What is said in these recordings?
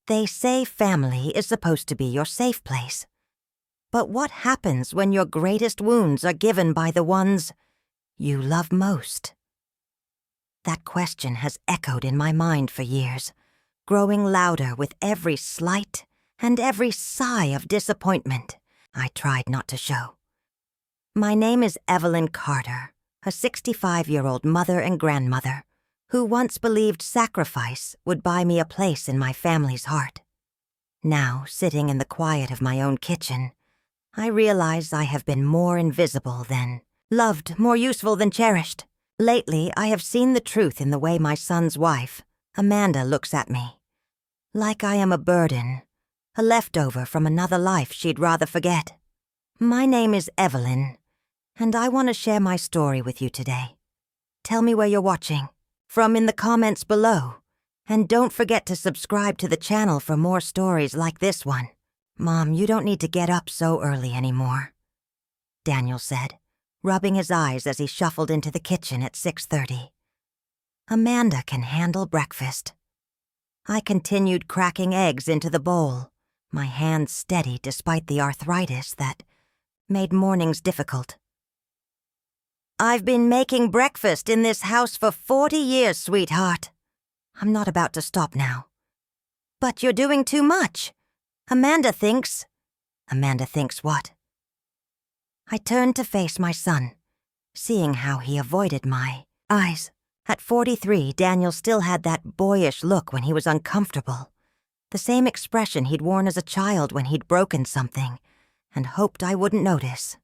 They say family is supposed to be your safe place. But what happens when your greatest wounds are given by the ones you love most? That question has echoed in my mind for years, growing louder with every slight and every sigh of disappointment I tried not to show. My name is Evelyn Carter, a 65-year-old mother and grandmother who once believed sacrifice would buy me a place in my family's heart. Now, sitting in the quiet of my own kitchen, I realize I have been more invisible than loved, more useful than cherished. Lately, I have seen the truth in the way my son's wife, Amanda, looks at me. Like I am a burden, a leftover from another life she'd rather forget. My name is Evelyn, and I want to share my story with you today. Tell me where you're watching, from in the comments below, and don't forget to subscribe to the channel for more stories like this one. Mom, you don't need to get up so early anymore, Daniel said, rubbing his eyes as he shuffled into the kitchen at 6:30. Amanda can handle breakfast. I continued cracking eggs into the bowl, my hands steady despite the arthritis that made mornings difficult. I've been making breakfast in this house for 40 years, sweetheart. I'm not about to stop now. But you're doing too much. Amanda thinks what? I turned to face my son, seeing how he avoided my eyes. At 43, Daniel still had that boyish look when he was uncomfortable, the same expression he'd worn as a child when he'd broken something and hoped I wouldn't notice.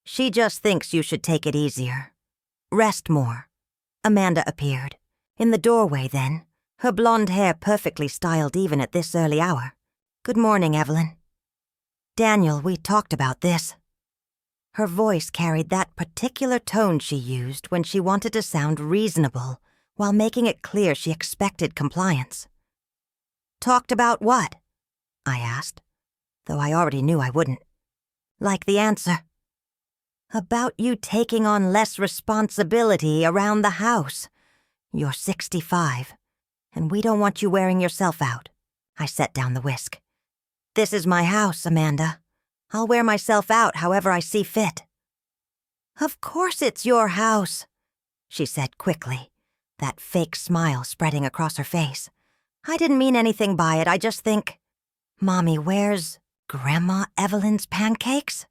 She just thinks you should take it easier. Rest more. Amanda appeared, in the doorway then, her blonde hair perfectly styled even at this early hour. Good morning, Evelyn. Daniel, we talked about this. Her voice carried that particular tone she used when she wanted to sound reasonable while making it clear she expected compliance. Talked about what? I asked, though I already knew I wouldn't. Like the answer. About you taking on less responsibility around the house. You're 65, and we don't want you wearing yourself out. I set down the whisk. This is my house, Amanda. I'll wear myself out however I see fit. Of course it's your house, she said quickly, that fake smile spreading across her face. I didn't mean anything by it, I just think, Mommy, where's Grandma Evelyn's pancakes?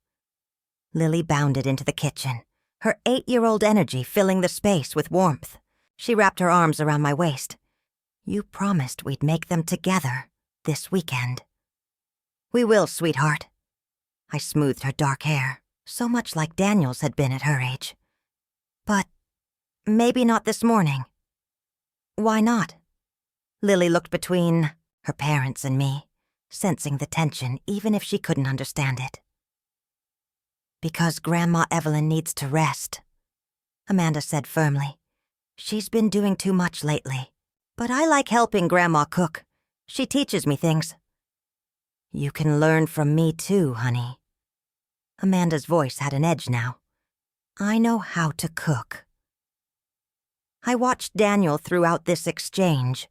Lily bounded into the kitchen, her 8-year-old energy filling the space with warmth. She wrapped her arms around my waist. You promised we'd make them together this weekend. We will, sweetheart. I smoothed her dark hair, so much like Daniel's had been at her age. But maybe not this morning. Why not? Lily looked between her parents and me, sensing the tension even if she couldn't understand it. Because Grandma Evelyn needs to rest, Amanda said firmly. She's been doing too much lately, but I like helping Grandma cook. She teaches me things. You can learn from me too, honey. Amanda's voice had an edge now. I know how to cook. I watched Daniel throughout this exchange,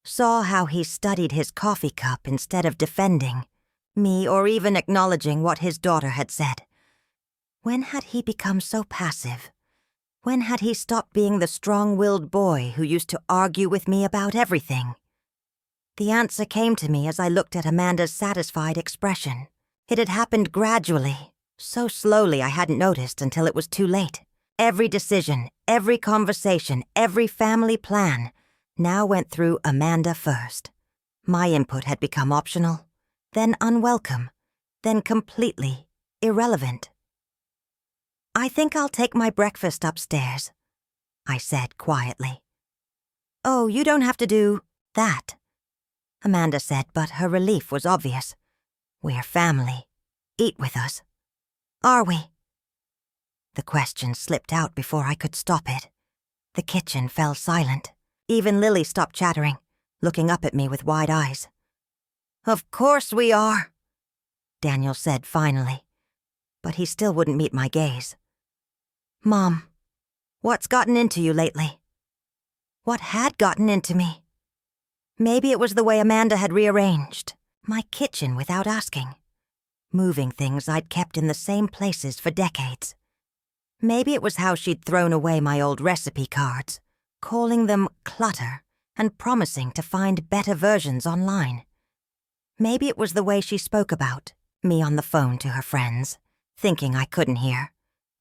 saw how he studied his coffee cup instead of defending me or even acknowledging what his daughter had said. When had he become so passive? When had he stopped being the strong-willed boy who used to argue with me about everything? The answer came to me as I looked at Amanda's satisfied expression. It had happened gradually, so slowly I hadn't noticed until it was too late. Every decision, every conversation, every family plan now went through Amanda first. My input had become optional, then unwelcome, then completely irrelevant. I think I'll take my breakfast upstairs, I said quietly. Oh, you don't have to do that, Amanda said, but her relief was obvious. We're family. Eat with us. Are we? The question slipped out before I could stop it. The kitchen fell silent. Even Lily stopped chattering, looking up at me with wide eyes. Of course we are, Daniel said finally, but he still wouldn't meet my gaze. Mom, what's gotten into you lately? What had gotten into me? Maybe it was the way Amanda had rearranged my kitchen without asking, moving things I'd kept in the same places for decades. Maybe it was how she'd thrown away my old recipe cards, calling them clutter and promising to find better versions online. Maybe it was the way she spoke about me on the phone to her friends, thinking I couldn't hear,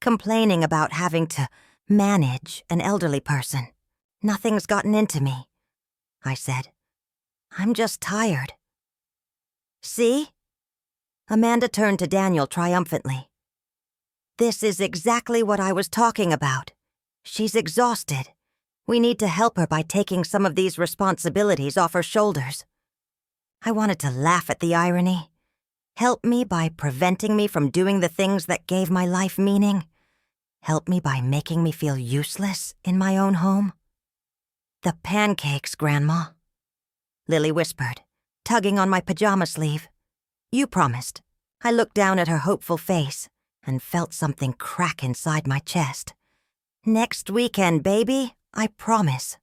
complaining about having to manage an elderly person. "Nothing's gotten into me," I said. "I'm just tired." "See?" Amanda turned to Daniel triumphantly. "This is exactly what I was talking about. She's exhausted. We need to help her by taking some of these responsibilities off her shoulders." I wanted to laugh at the irony. Help me by preventing me from doing the things that gave my life meaning. Help me by making me feel useless in my own home. "The pancakes, Grandma," Lily whispered, tugging on my pajama sleeve. "You promised." I looked down at her hopeful face and felt something crack inside my chest. "Next weekend, baby, I promise."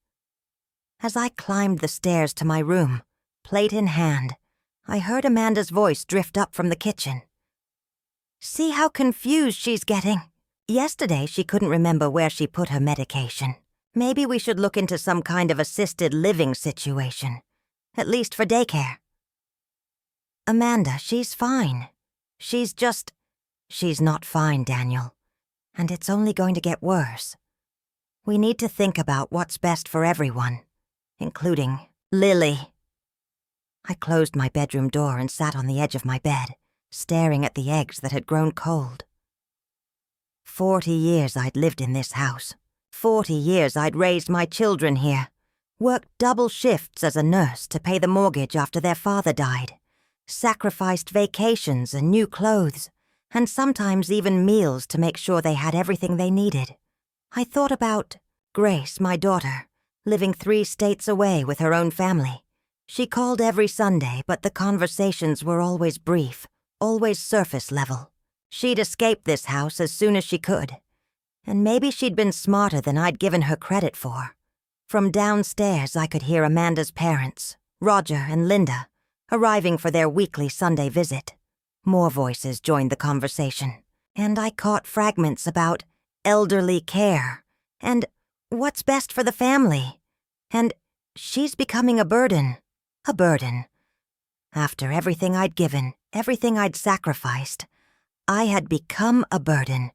As I climbed the stairs to my room, plate in hand, I heard Amanda's voice drift up from the kitchen. "See how confused she's getting. Yesterday she couldn't remember where she put her medication. Maybe we should look into some kind of assisted living situation, at least for daycare." "Amanda, she's fine. She's not fine, Daniel. And it's only going to get worse. We need to think about what's best for everyone, including Lily." I closed my bedroom door and sat on the edge of my bed, staring at the eggs that had grown cold. 40 years I'd lived in this house. 40 years I'd raised my children here, worked double shifts as a nurse to pay the mortgage after their father died, sacrificed vacations and new clothes, and sometimes even meals to make sure they had everything they needed. I thought about Grace, my daughter, living 3 states away with her own family. She called every Sunday, but the conversations were always brief, always surface level. She'd escaped this house as soon as she could, and maybe she'd been smarter than I'd given her credit for. From downstairs, I could hear Amanda's parents, Roger and Linda, arriving for their weekly Sunday visit. More voices joined the conversation, and I caught fragments about elderly care, and what's best for the family, and she's becoming a burden. A burden. After everything I'd given, everything I'd sacrificed, I had become a burden.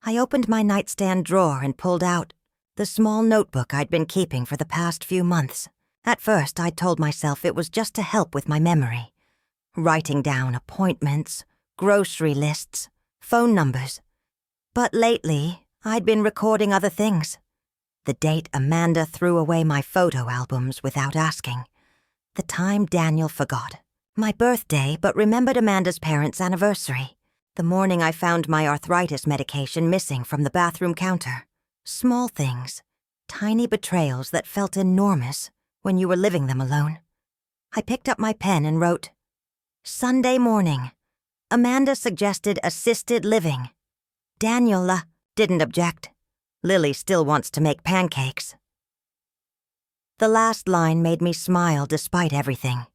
I opened my nightstand drawer and pulled out the small notebook I'd been keeping for the past few months. At first, I told myself it was just to help with my memory, writing down appointments, grocery lists, phone numbers. But lately, I'd been recording other things. The date Amanda threw away my photo albums without asking. The time Daniel forgot. My birthday, but remembered Amanda's parents' anniversary. The morning I found my arthritis medication missing from the bathroom counter. Small things, tiny betrayals that felt enormous when you were living them alone. I picked up my pen and wrote, "Sunday morning. Amanda suggested assisted living. Daniel didn't object. Lily still wants to make pancakes." The last line made me smile despite everything.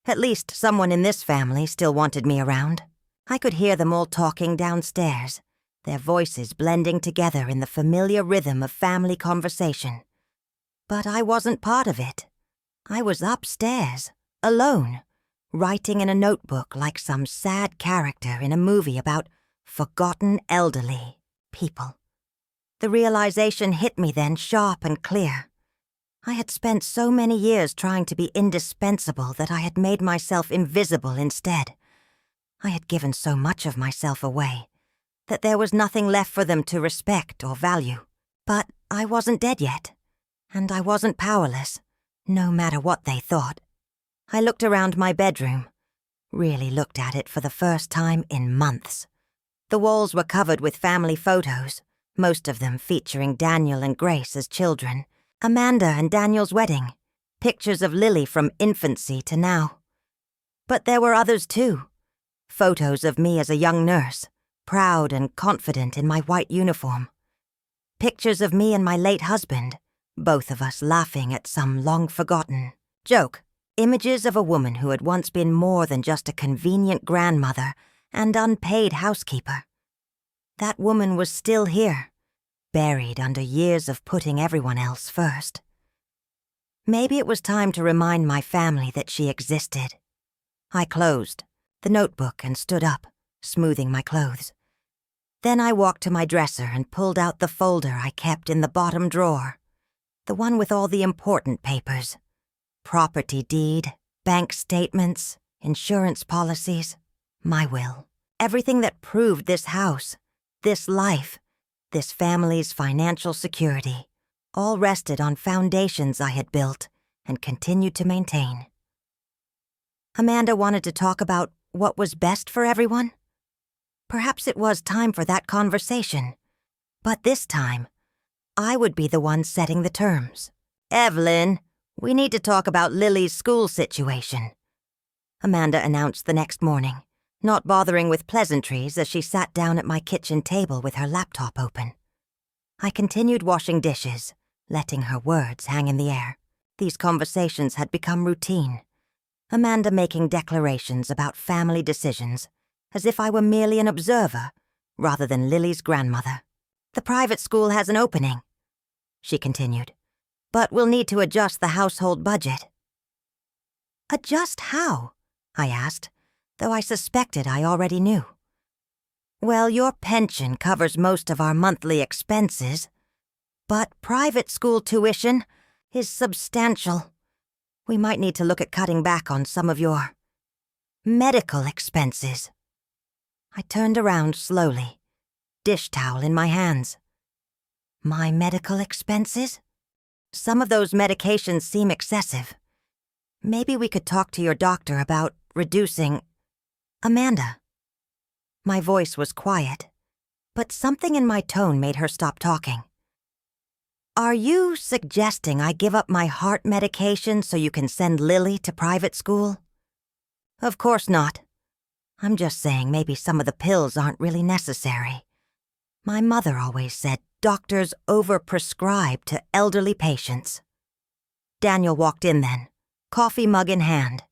At least someone in this family still wanted me around. I could hear them all talking downstairs, their voices blending together in the familiar rhythm of family conversation. But I wasn't part of it. I was upstairs, alone, writing in a notebook like some sad character in a movie about forgotten elderly people. The realization hit me then, sharp and clear. I had spent so many years trying to be indispensable that I had made myself invisible instead. I had given so much of myself away that there was nothing left for them to respect or value. But I wasn't dead yet, and I wasn't powerless, no matter what they thought. I looked around my bedroom, really looked at it for the first time in months. The walls were covered with family photos, most of them featuring Daniel and Grace as children, Amanda and Daniel's wedding, pictures of Lily from infancy to now. But there were others too. Photos of me as a young nurse, proud and confident in my white uniform. Pictures of me and my late husband, both of us laughing at some long-forgotten Joke. Images of a woman who had once been more than just a convenient grandmother and unpaid housekeeper. That woman was still here, buried under years of putting everyone else first. Maybe it was time to remind my family that she existed. I closed the notebook and stood up, smoothing my clothes. Then I walked to my dresser and pulled out the folder I kept in the bottom drawer, the one with all the important papers. Property deed, bank statements, insurance policies, my will. Everything that proved this house, this life, this family's financial security, all rested on foundations I had built and continued to maintain. Amanda wanted to talk about what was best for everyone. Perhaps it was time for that conversation, but this time, I would be the one setting the terms. "Evelyn, we need to talk about Lily's school situation," Amanda announced the next morning, not bothering with pleasantries as she sat down at my kitchen table with her laptop open. I continued washing dishes, letting her words hang in the air. These conversations had become routine, Amanda making declarations about family decisions as if I were merely an observer rather than Lily's grandmother. "The private school has an opening," she continued, "but we'll need to adjust the household budget." "Adjust how?" I asked, though I suspected I already knew. "Well, your pension covers most of our monthly expenses, but private school tuition is substantial. We might need to look at cutting back on some of your medical expenses." I turned around slowly, dish towel in my hands. "My medical expenses? Some of those medications seem excessive. Maybe we could talk to your doctor about reducing—" "Amanda." My voice was quiet, but something in my tone made her stop talking. "Are you suggesting I give up my heart medication so you can send Lily to private school?" "Of course not. I'm just saying maybe some of the pills aren't really necessary. My mother always said doctors overprescribe to elderly patients." Daniel walked in then, coffee mug in hand,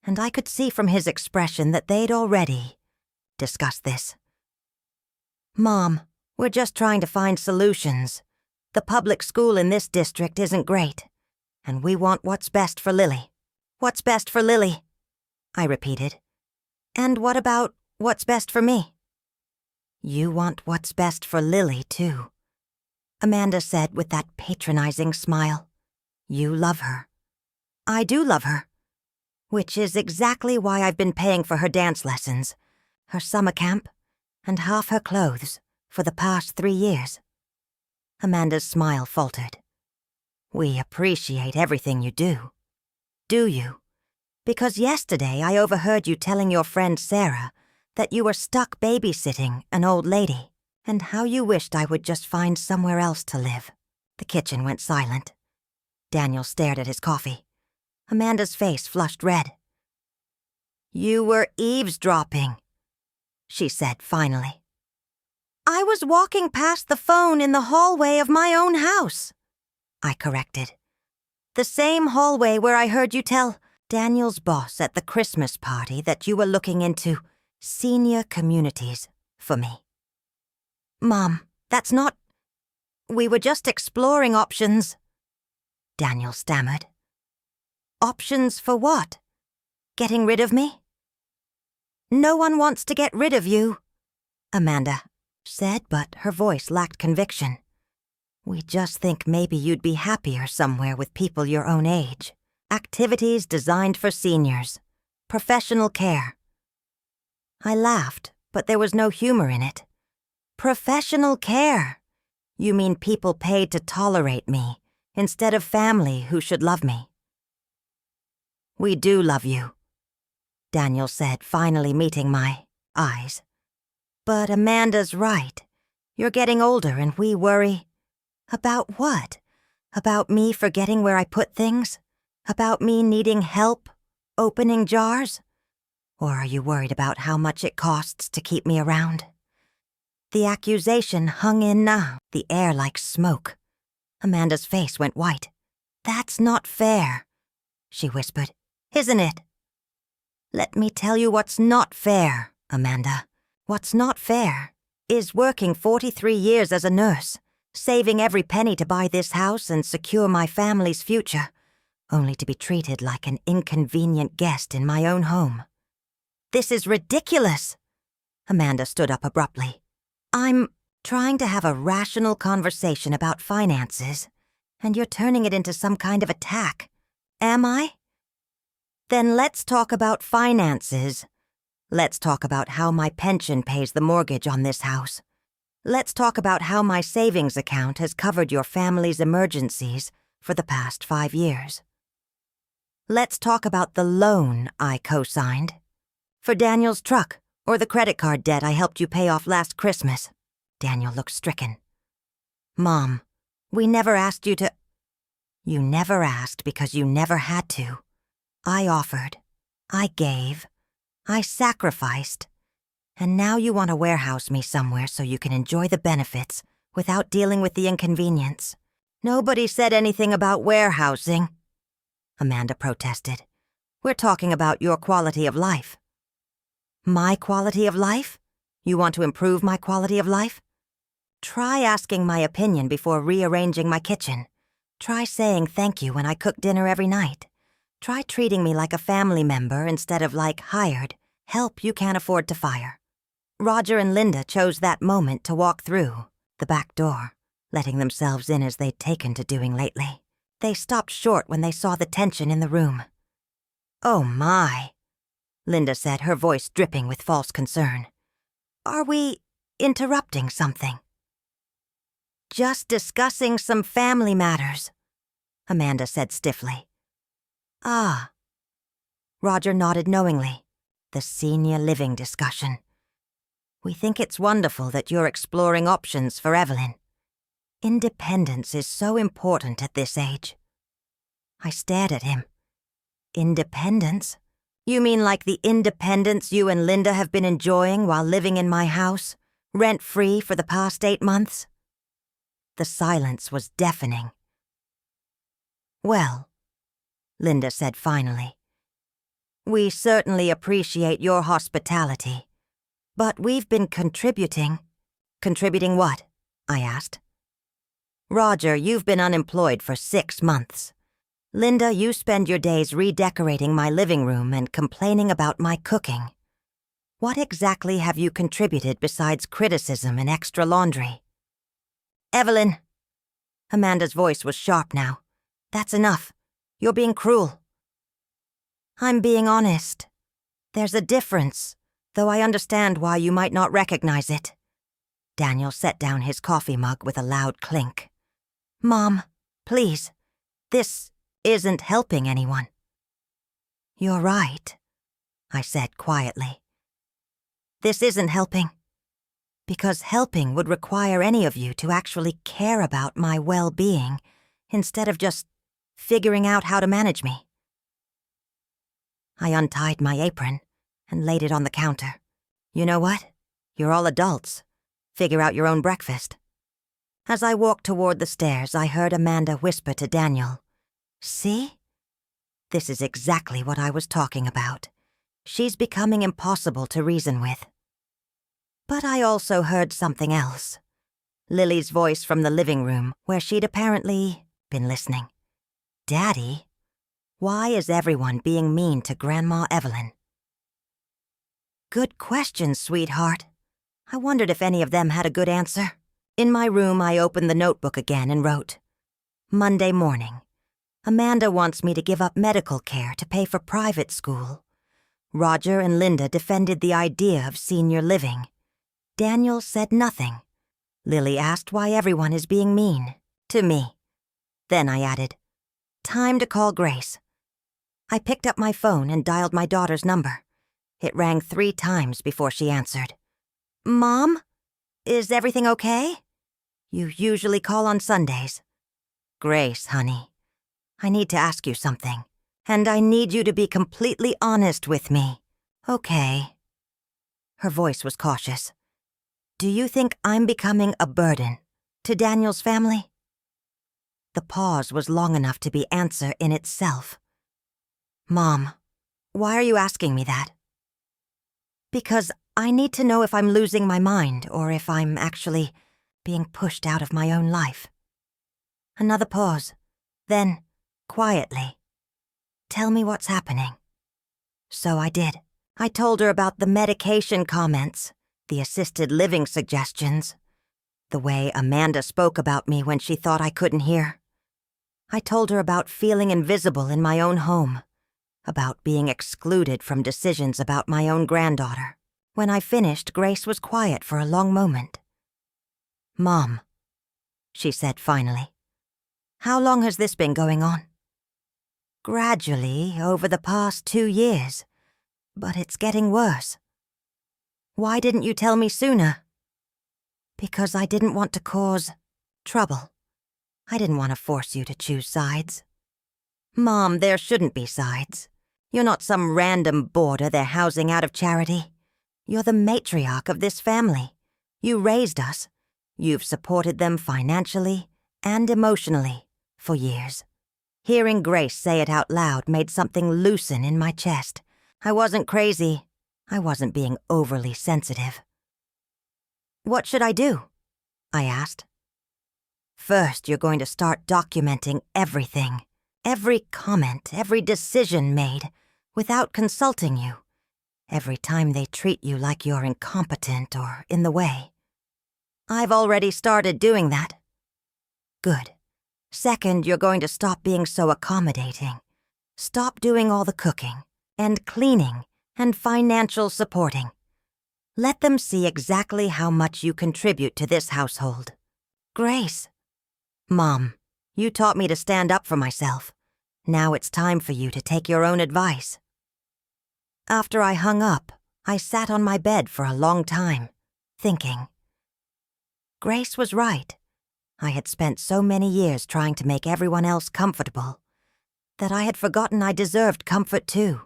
and I could see from his expression that they'd already discussed this. "Mom, we're just trying to find solutions. The public school in this district isn't great, and we want what's best for Lily." "What's best for Lily?" I repeated. "And what about what's best for me?" "You want what's best for Lily, too," Amanda said with that patronizing smile. "You love her." "I do love her. Which is exactly why I've been paying for her dance lessons, her summer camp, and half her clothes for the past 3 years. Amanda's smile faltered. "We appreciate everything you do. Do you? Because yesterday I overheard you telling your friend Sarah that you were stuck babysitting an old lady, and how you wished I would just find somewhere else to live." The kitchen went silent. Daniel stared at his coffee. Amanda's face flushed red. "You were eavesdropping," she said finally. "I was walking past the phone in the hallway of my own house," I corrected. "The same hallway where I heard you tell Daniel's boss at the Christmas party that you were looking into senior communities for me." "Mom, that's not— We were just exploring options," Daniel stammered. "Options for what? Getting rid of me?" "No one wants to get rid of you," Amanda said, but her voice lacked conviction. "We just think maybe you'd be happier somewhere with people your own age. Activities designed for seniors. Professional care." I laughed, but there was no humor in it. "Professional care? You mean people paid to tolerate me, instead of family who should love me?" "We do love you," Daniel said, finally meeting my eyes. "But Amanda's right. You're getting older and we worry." "About what? About me forgetting where I put things? About me needing help opening jars? Or are you worried about how much it costs to keep me around?" The accusation hung in now, the air like smoke. Amanda's face went white. "That's not fair. she whispered. "Isn't it?" "Let me tell you what's not fair, Amanda. What's not fair is working 43 years as a nurse, saving every penny to buy this house and secure my family's future, only to be treated like an inconvenient guest in my own home. This is ridiculous." Amanda stood up abruptly. "I'm trying to have a rational conversation about finances, and you're turning it into some kind of attack. Am I? Then let's talk about finances. Let's talk about how my pension pays the mortgage on this house. Let's talk about how my savings account has covered your family's emergencies for the past 5 years. Let's talk about the loan I co-signed for Daniel's truck or the credit card debt I helped you pay off last Christmas." Daniel looked stricken. "Mom, we never asked you to—" "You never asked because you never had to. I offered. I gave. I sacrificed. And now you want to warehouse me somewhere so you can enjoy the benefits without dealing with the inconvenience." "Nobody said anything about warehousing," Amanda protested. "We're talking about your quality of life." "My quality of life? You want to improve my quality of life? Try asking my opinion before rearranging my kitchen. Try saying thank you when I cook dinner every night. Try treating me like a family member instead of like hired help you can't afford to fire." Roger and Linda chose that moment to walk through the back door, letting themselves in as they'd taken to doing lately. They stopped short when they saw the tension in the room. "Oh my," Linda said, her voice dripping with false concern. "Are we interrupting something?" "Just discussing some family matters," Amanda said stiffly. "Ah." Roger nodded knowingly. "The senior living discussion. We think it's wonderful that you're exploring options for Evelyn. Independence is so important at this age." I stared at him. "Independence? You mean like the independence you and Linda have been enjoying while living in my house, rent-free for the past 8 months?" The silence was deafening. "Well," Linda said finally, "we certainly appreciate your hospitality, but we've been contributing." "Contributing what?" I asked. "Roger, you've been unemployed for 6 months. Linda, you spend your days redecorating my living room and complaining about my cooking. What exactly have you contributed besides criticism and extra laundry?" "Evelyn," Amanda's voice was sharp now, "that's enough. You're being cruel." "I'm being honest. There's a difference, though I understand why you might not recognize it." Daniel set down his coffee mug with a loud clink. "Mom, please, this isn't helping anyone." "You're right," I said quietly. "This isn't helping, because helping would require any of you to actually care about my well-being instead of just figuring out how to manage me." I untied my apron and laid it on the counter. "You know what? You're all adults. Figure out your own breakfast." As I walked toward the stairs, I heard Amanda whisper to Daniel, "See? This is exactly what I was talking about. She's becoming impossible to reason with." But I also heard something else. Lily's voice from the living room, where she'd apparently been listening. "Daddy, why is everyone being mean to Grandma Evelyn?" "Good question, sweetheart." I wondered if any of them had a good answer. In my room, I opened the notebook again and wrote, "Monday morning. Amanda wants me to give up medical care to pay for private school. Roger and Linda defended the idea of senior living. Daniel said nothing. Lily asked why everyone is being mean to me." Then I added, "Time to call Grace." I picked up my phone and dialed my daughter's number. It rang 3 times before she answered. "Mom? Is everything okay? You usually call on Sundays." "Grace, honey, I need to ask you something, and I need you to be completely honest with me." "Okay." Her voice was cautious. "Do you think I'm becoming a burden to Daniel's family?" The pause was long enough to be answer in itself. Mom, why are you asking me that? Because I need to know if I'm losing my mind or if I'm actually being pushed out of my own life. Another pause. Then, quietly, tell me what's happening. So I did. I told her about the medication comments, the assisted living suggestions, the way Amanda spoke about me when she thought I couldn't hear. I told her about feeling invisible in my own home, about being excluded from decisions about my own granddaughter. When I finished, Grace was quiet for a long moment. "Mom," she said finally, "how long has this been going on?" "Gradually, over the past 2 years, but it's getting worse." "Why didn't you tell me sooner?" "Because I didn't want to cause trouble. I didn't want to force you to choose sides." "Mom, there shouldn't be sides. You're not some random boarder they're housing out of charity. You're the matriarch of this family. You raised us. You've supported them financially and emotionally for years." Hearing Grace say it out loud made something loosen in my chest. I wasn't crazy. I wasn't being overly sensitive. "What should I do?" I asked. "First, you're going to start documenting everything. Every comment, every decision made, without consulting you. Every time they treat you like you're incompetent or in the way." "I've already started doing that." "Good. Second, you're going to stop being so accommodating. Stop doing all the cooking, and cleaning, and financial supporting. Let them see exactly how much you contribute to this household." "Grace." "Mom, you taught me to stand up for myself. Now it's time for you to take your own advice." After I hung up, I sat on my bed for a long time, thinking. Grace was right. I had spent so many years trying to make everyone else comfortable that I had forgotten I deserved comfort too.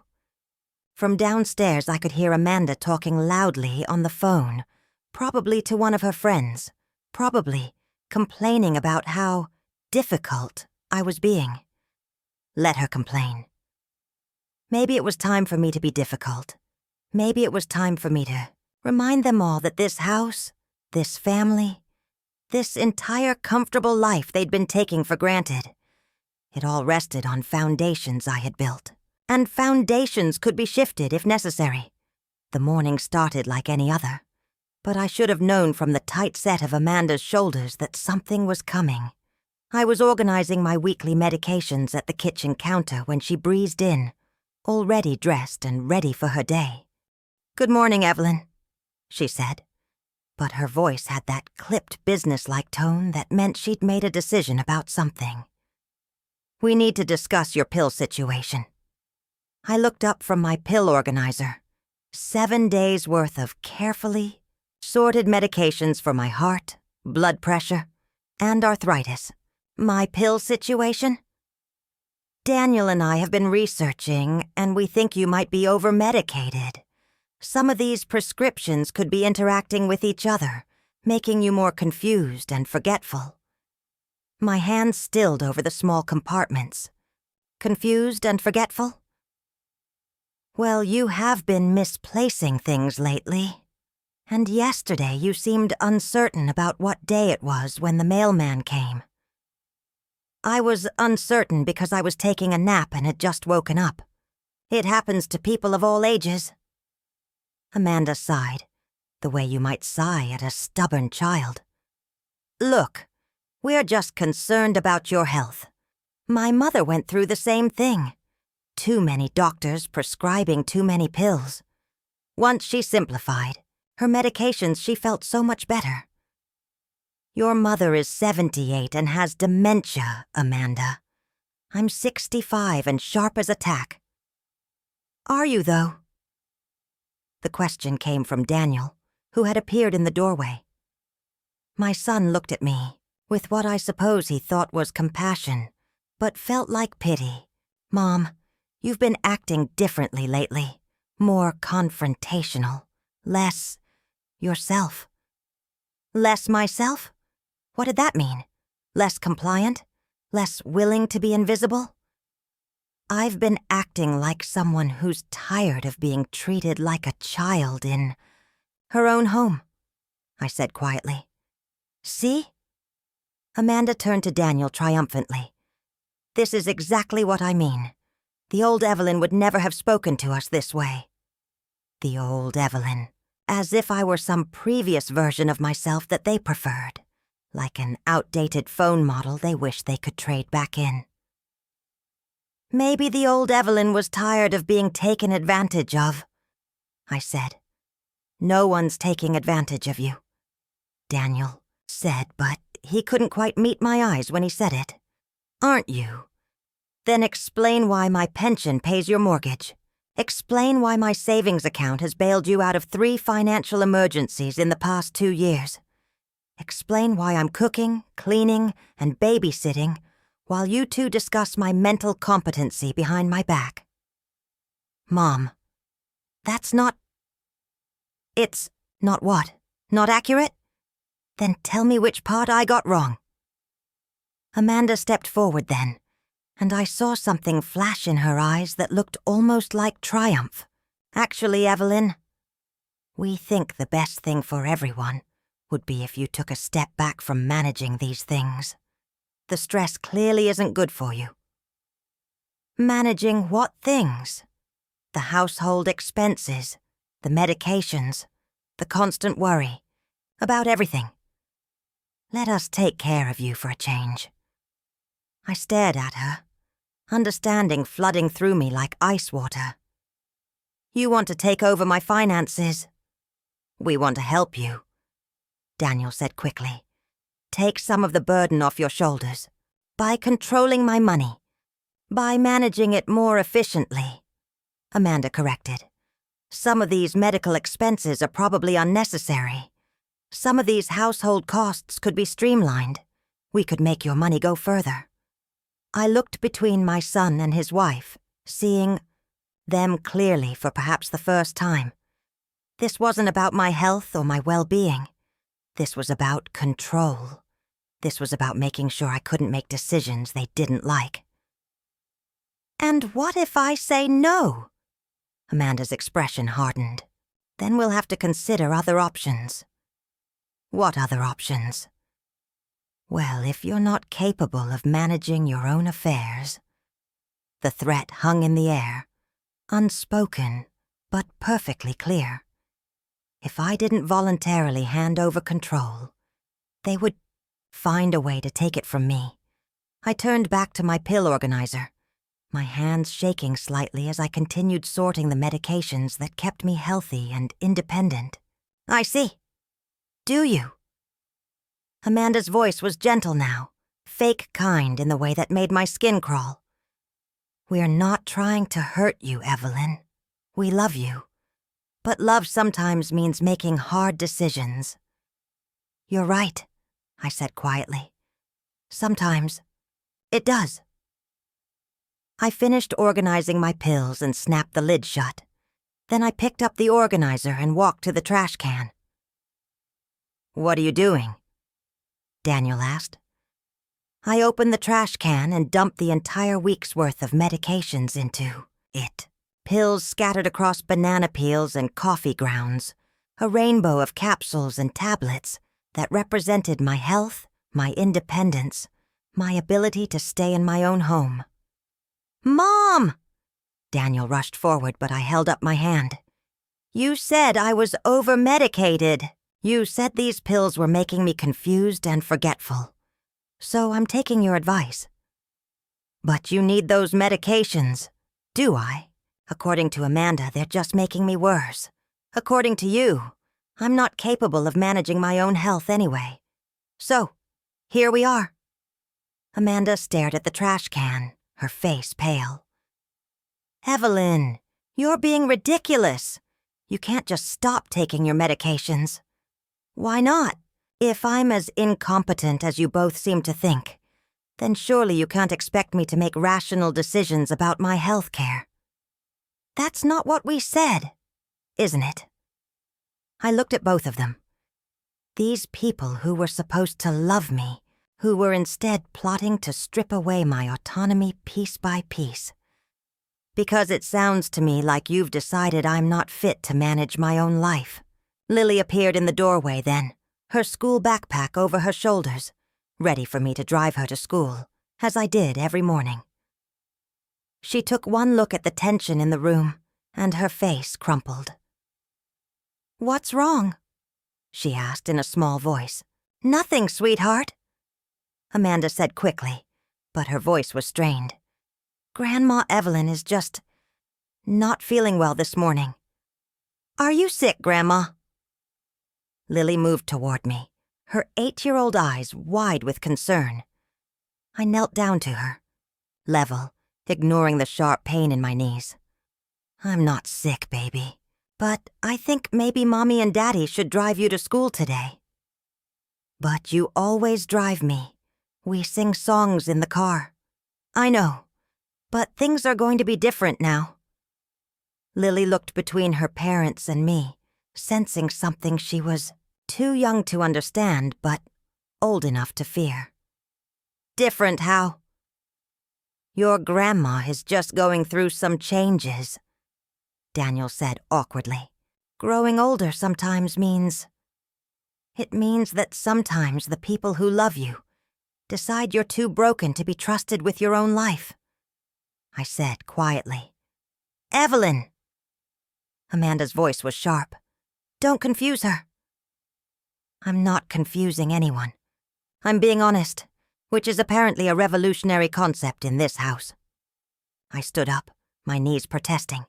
From downstairs, I could hear Amanda talking loudly on the phone, probably to one of her friends, probably complaining about how difficult I was being. Let her complain. Maybe it was time for me to be difficult. Maybe it was time for me to remind them all that this house, this family, this entire comfortable life they'd been taking for granted, it all rested on foundations I had built. And foundations could be shifted if necessary. The morning started like any other, but I should have known from the tight set of Amanda's shoulders that something was coming. I was organizing my weekly medications at the kitchen counter when she breezed in, already dressed and ready for her day. "Good morning, Evelyn," she said, but her voice had that clipped businesslike tone that meant she'd made a decision about something. "We need to discuss your pill situation." I looked up from my pill organizer. 7 days' worth of carefully sorted medications for my heart, blood pressure, and arthritis. My pill situation? "Daniel and I have been researching, and we think you might be over-medicated. Some of these prescriptions could be interacting with each other, making you more confused and forgetful." My hands stilled over the small compartments. Confused and forgetful? "Well, you have been misplacing things lately. And yesterday you seemed uncertain about what day it was when the mailman came." "I was uncertain because I was taking a nap and had just woken up. It happens to people of all ages." Amanda sighed, the way you might sigh at a stubborn child. "Look, we're just concerned about your health. My mother went through the same thing. Too many doctors prescribing too many pills. Once she simplified, her medications, she felt so much better. Your mother is 78 and has dementia, Amanda. I'm 65 and sharp as a tack." "Are you, though?" The question came from Daniel, who had appeared in the doorway. My son looked at me, with what I suppose he thought was compassion, but felt like pity. "Mom, you've been acting differently lately. More confrontational. Less yourself." "Less myself? What did that mean? Less compliant? Less willing to be invisible?" I've been acting like someone who's tired of being treated like a child in her own home," I said quietly. "See?" Amanda turned to Daniel triumphantly. "This is exactly what I mean. The old Evelyn would never have spoken to us this way." The old Evelyn. As if I were some previous version of myself that they preferred, like an outdated phone model they wish they could trade back in. "Maybe the old Evelyn was tired of being taken advantage of," I said. "No one's taking advantage of you," Daniel said, but he couldn't quite meet my eyes when he said it. "Aren't you? Then explain why my pension pays your mortgage. Explain why my savings account has bailed you out of 3 financial emergencies in the past 2 years. Explain why I'm cooking, cleaning, and babysitting while you two discuss my mental competency behind my back." "Mom, that's not..." "It's not what? Not accurate? Then tell me which part I got wrong." Amanda stepped forward then, and I saw something flash in her eyes that looked almost like triumph. "Actually, Evelyn, we think the best thing for everyone would be if you took a step back from managing these things. The stress clearly isn't good for you." "Managing what things?" "The household expenses, the medications, the constant worry, about everything. Let us take care of you for a change." I stared at her, understanding flooding through me like ice water. "You want to take over my finances?" "We want to help you," Daniel said quickly. "Take some of the burden off your shoulders. By controlling my money. By managing it more efficiently," Amanda corrected. "Some of these medical expenses are probably unnecessary. Some of these household costs could be streamlined. We could make your money go further." I looked between my son and his wife, seeing them clearly for perhaps the first time. This wasn't about my health or my well-being. This was about control. This was about making sure I couldn't make decisions they didn't like. "And what if I say no?" Amanda's expression hardened. "Then we'll have to consider other options." "What other options?" "Well, if you're not capable of managing your own affairs..." The threat hung in the air, unspoken, but perfectly clear. If I didn't voluntarily hand over control, they would find a way to take it from me. I turned back to my pill organizer, my hands shaking slightly as I continued sorting the medications that kept me healthy and independent. "I see. Do you?" Amanda's voice was gentle now, fake kind in the way that made my skin crawl. "We're not trying to hurt you, Evelyn. We love you. But love sometimes means making hard decisions." "You're right," I said quietly. "Sometimes it does." I finished organizing my pills and snapped the lid shut. Then I picked up the organizer and walked to the trash can. "What are you doing?" Daniel asked. I opened the trash can and dumped the entire week's worth of medications into it. Pills scattered across banana peels and coffee grounds, a rainbow of capsules and tablets that represented my health, my independence, my ability to stay in my own home. "Mom!" Daniel rushed forward, but I held up my hand. "You said I was over-medicated. You said these pills were making me confused and forgetful. So I'm taking your advice." "But you need those medications." "Do I? According to Amanda, they're just making me worse. According to you, I'm not capable of managing my own health anyway. So, here we are." Amanda stared at the trash can, her face pale. "Evelyn, you're being ridiculous. You can't just stop taking your medications." "Why not? If I'm as incompetent as you both seem to think, then surely you can't expect me to make rational decisions about my health care." "That's not what we said, isn't it?" I looked at both of them. These people who were supposed to love me, who were instead plotting to strip away my autonomy piece by piece, Because it sounds to me like you've decided I'm not fit to manage my own life. Lily appeared in the doorway then, her school backpack over her shoulders, ready for me to drive her to school, as I did every morning. She took one look at the tension in the room, and her face crumpled. "What's wrong?" she asked in a small voice. "Nothing, sweetheart," Amanda said quickly, but her voice was strained. "Grandma Evelyn is just not feeling well this morning. Are you sick, Grandma?" Lily moved toward me, her 8-year-old eyes wide with concern. I knelt down to her, level, ignoring the sharp pain in my knees. "I'm not sick, baby, but I think maybe Mommy and Daddy should drive you to school today." "But you always drive me. We sing songs in the car." "I know, but things are going to be different now." Lily looked between her parents and me, sensing something she was too young to understand, but old enough to fear. "Different how?" "Your grandma is just going through some changes," Daniel said awkwardly. "Growing older sometimes means... It means that sometimes the people who love you decide you're too broken to be trusted with your own life," I said quietly. "Evelyn!" Amanda's voice was sharp. "Don't confuse her." "I'm not confusing anyone. I'm being honest, which is apparently a revolutionary concept in this house." I stood up, my knees protesting,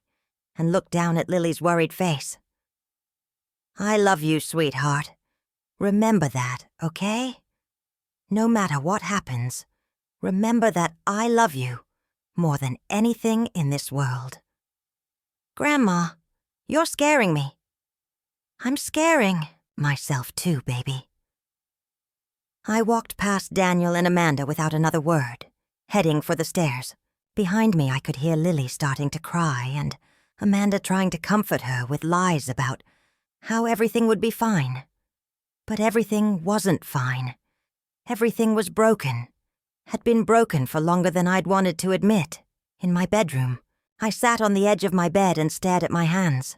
and looked down at Lily's worried face. "I love you, sweetheart. Remember that, okay? No matter what happens, remember that I love you more than anything in this world." "Grandma, you're scaring me." "I'm scaring myself too, baby." I walked past Daniel and Amanda without another word, heading for the stairs. Behind me I could hear Lily starting to cry and Amanda trying to comfort her with lies about how everything would be fine. But everything wasn't fine. Everything was broken. Had been broken for longer than I'd wanted to admit. In my bedroom, I sat on the edge of my bed and stared at my hands.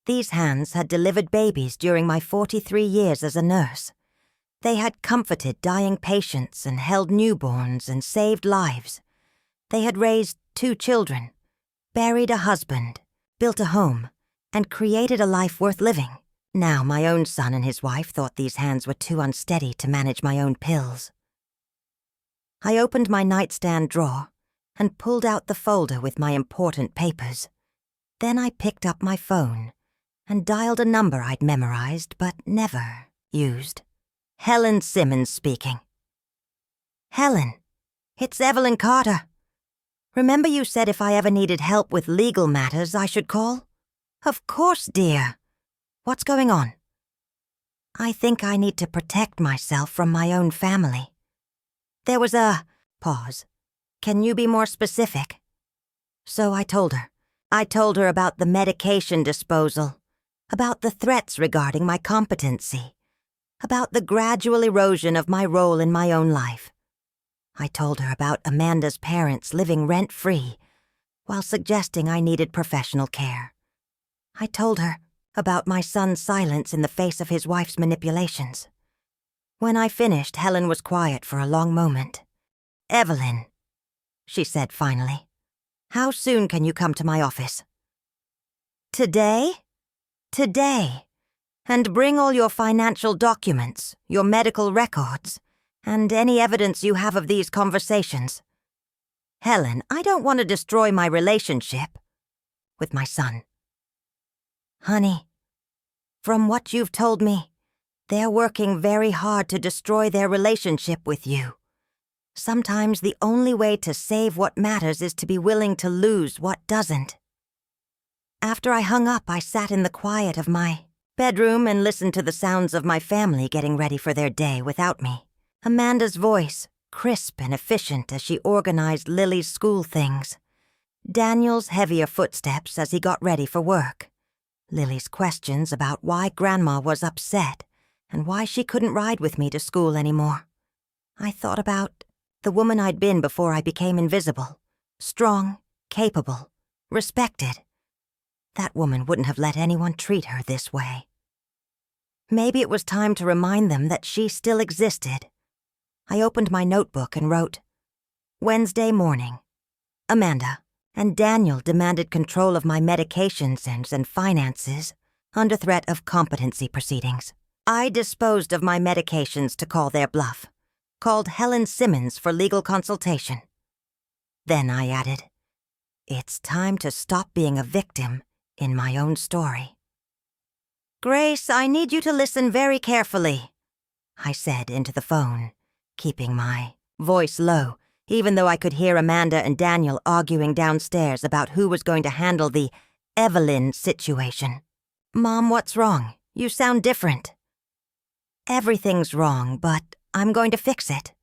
These hands had delivered babies during my 43 years as a nurse. They had comforted dying patients and held newborns and saved lives. They had raised 2 children, buried a husband, built a home, and created a life worth living. Now my own son and his wife thought these hands were too unsteady to manage my own pills. I opened my nightstand drawer and pulled out the folder with my important papers. Then I picked up my phone and dialed a number I'd memorized but never used. Helen Simmons speaking. "Helen, it's Evelyn Carter. Remember you said if I ever needed help with legal matters, I should call?" "Of course, dear. What's going on?" "I think I need to protect myself from my own family." There was a pause. "Can you be more specific?" So I told her. I told her about the medication disposal, about the threats regarding my competency, about the gradual erosion of my role in my own life. I told her about Amanda's parents living rent-free while suggesting I needed professional care. I told her about my son's silence in the face of his wife's manipulations. When I finished, Helen was quiet for a long moment. "Evelyn," she said finally, "how soon can you come to my office?" "Today? Today. And bring all your financial documents, your medical records, and any evidence you have of these conversations. Helen, I don't want to destroy my relationship with my son." "Honey, from what you've told me, they're working very hard to destroy their relationship with you. Sometimes the only way to save what matters is to be willing to lose what doesn't." After I hung up, I sat in the quiet of my bedroom and listened to the sounds of my family getting ready for their day without me. Amanda's voice, crisp and efficient as she organized Lily's school things. Daniel's heavier footsteps as he got ready for work. Lily's questions about why Grandma was upset and why she couldn't ride with me to school anymore. I thought about the woman I'd been before I became invisible. Strong, capable, respected. That woman wouldn't have let anyone treat her this way. Maybe it was time to remind them that she still existed. I opened my notebook and wrote, Wednesday morning. Amanda and Daniel demanded control of my medications and finances under threat of competency proceedings. I disposed of my medications to call their bluff, called Helen Simmons for legal consultation. Then I added, it's time to stop being a victim in my own story. Grace, I need you to listen very carefully, I said into the phone, keeping my voice low, even though I could hear Amanda and Daniel arguing downstairs about who was going to handle the Evelyn situation. Mom, what's wrong? You sound different. Everything's wrong, but I'm going to fix it.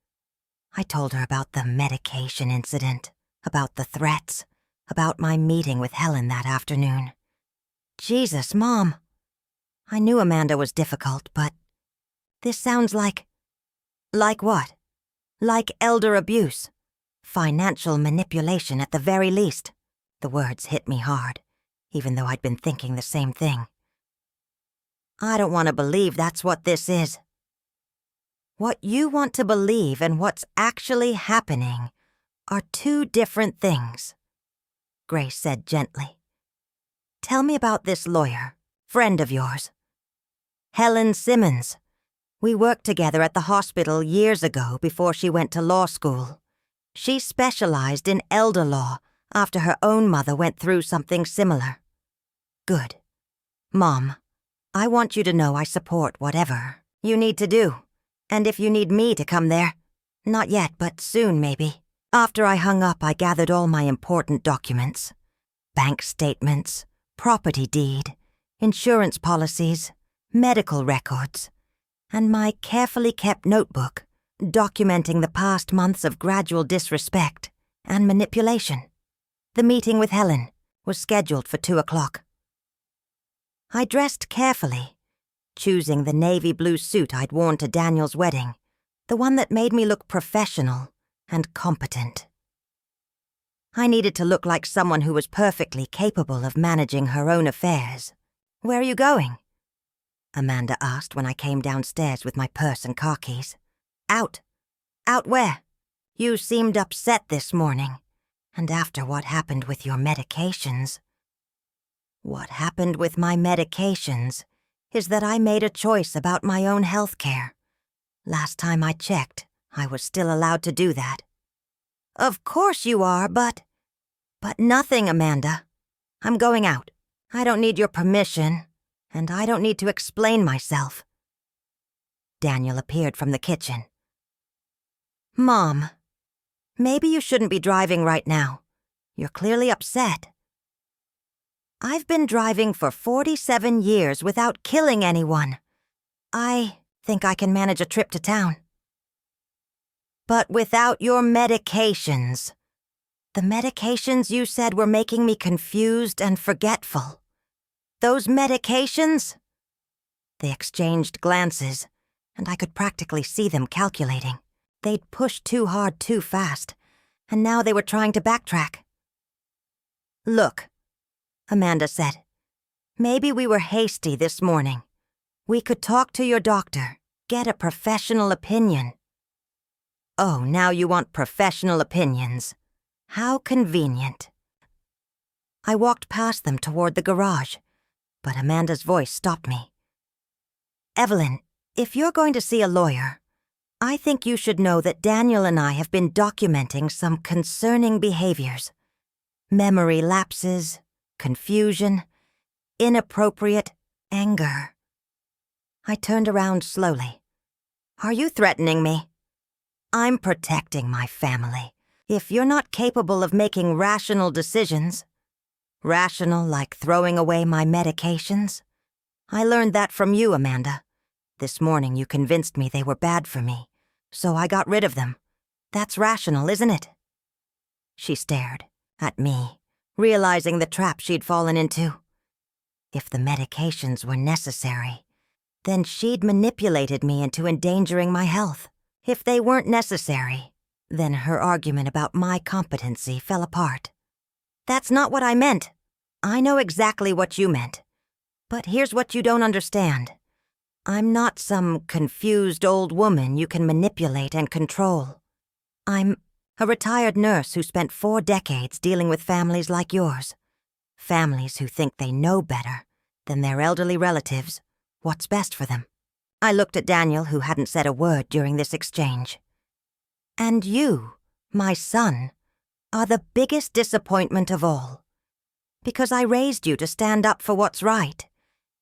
I told her about the medication incident, about the threats, about my meeting with Helen that afternoon. Jesus, Mom. I knew Amanda was difficult, but this sounds like... Like what? Like elder abuse. Financial manipulation at the very least. The words hit me hard, even though I'd been thinking the same thing. I don't want to believe that's what this is. What you want to believe and what's actually happening are two different things, Grace said gently. Tell me about this lawyer, friend of yours. Helen Simmons. We worked together at the hospital years ago before she went to law school. She specialized in elder law after her own mother went through something similar. Good. Mom, I want you to know I support whatever you need to do. And if you need me to come there, not yet, but soon maybe. After I hung up, I gathered all my important documents. Bank statements, property deed, insurance policies, medical records, and my carefully kept notebook documenting the past months of gradual disrespect and manipulation. The meeting with Helen was scheduled for 2 o'clock. I dressed carefully, choosing the navy blue suit I'd worn to Daniel's wedding, the one that made me look professional and competent. I needed to look like someone who was perfectly capable of managing her own affairs. Where are you going? Amanda asked when I came downstairs with my purse and car keys. Out. Out where? You seemed upset this morning, and after what happened with your medications. What happened with my medications is that I made a choice about my own health care. Last time I checked, I was still allowed to do that. Of course you are, but nothing, Amanda. I'm going out. I don't need your permission, and I don't need to explain myself. Daniel appeared from the kitchen. Mom, maybe you shouldn't be driving right now. You're clearly upset. I've been driving for 47 years without killing anyone. I think I can manage a trip to town. But without your medications. The medications you said were making me confused and forgetful. Those medications? They exchanged glances, and I could practically see them calculating. They'd pushed too hard too fast, and now they were trying to backtrack. Look, Amanda said, maybe we were hasty this morning. We could talk to your doctor, get a professional opinion. Oh, now you want professional opinions. How convenient. I walked past them toward the garage, but Amanda's voice stopped me. Evelyn, if you're going to see a lawyer, I think you should know that Daniel and I have been documenting some concerning behaviors. Memory lapses, confusion, inappropriate anger. I turned around slowly. Are you threatening me? I'm protecting my family. If you're not capable of making rational decisions, rational like throwing away my medications, I learned that from you, Amanda. This morning you convinced me they were bad for me, so I got rid of them. That's rational, isn't it? She stared at me, realizing the trap she'd fallen into. If the medications were necessary, then she'd manipulated me into endangering my health. If they weren't necessary, then her argument about my competency fell apart. That's not what I meant. I know exactly what you meant. But here's what you don't understand. I'm not some confused old woman you can manipulate and control. I'm a retired nurse who spent 4 decades dealing with families like yours. Families who think they know better than their elderly relatives what's best for them. I looked at Daniel, who hadn't said a word during this exchange. And you, my son, are the biggest disappointment of all. Because I raised you to stand up for what's right,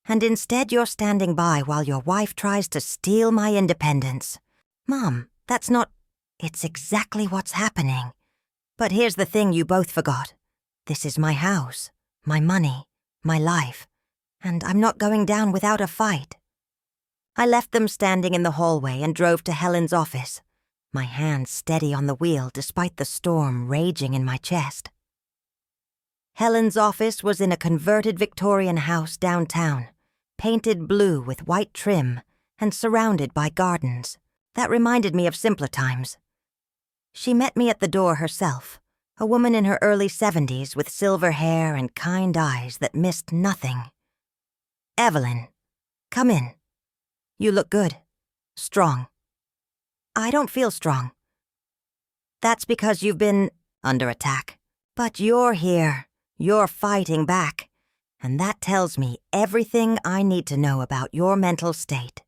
and instead you're standing by while your wife tries to steal my independence. Mom, that's not... It's exactly what's happening. But here's the thing you both forgot. This is my house, my money, my life, and I'm not going down without a fight. I left them standing in the hallway and drove to Helen's office, my hand steady on the wheel despite the storm raging in my chest. Helen's office was in a converted Victorian house downtown, painted blue with white trim and surrounded by gardens. That reminded me of simpler times. She met me at the door herself, a woman in her early 70s with silver hair and kind eyes that missed nothing. "Evelyn, come in. You look good. Strong." "I don't feel strong." "That's because you've been under attack. But you're here. You're fighting back. And that tells me everything I need to know about your mental state."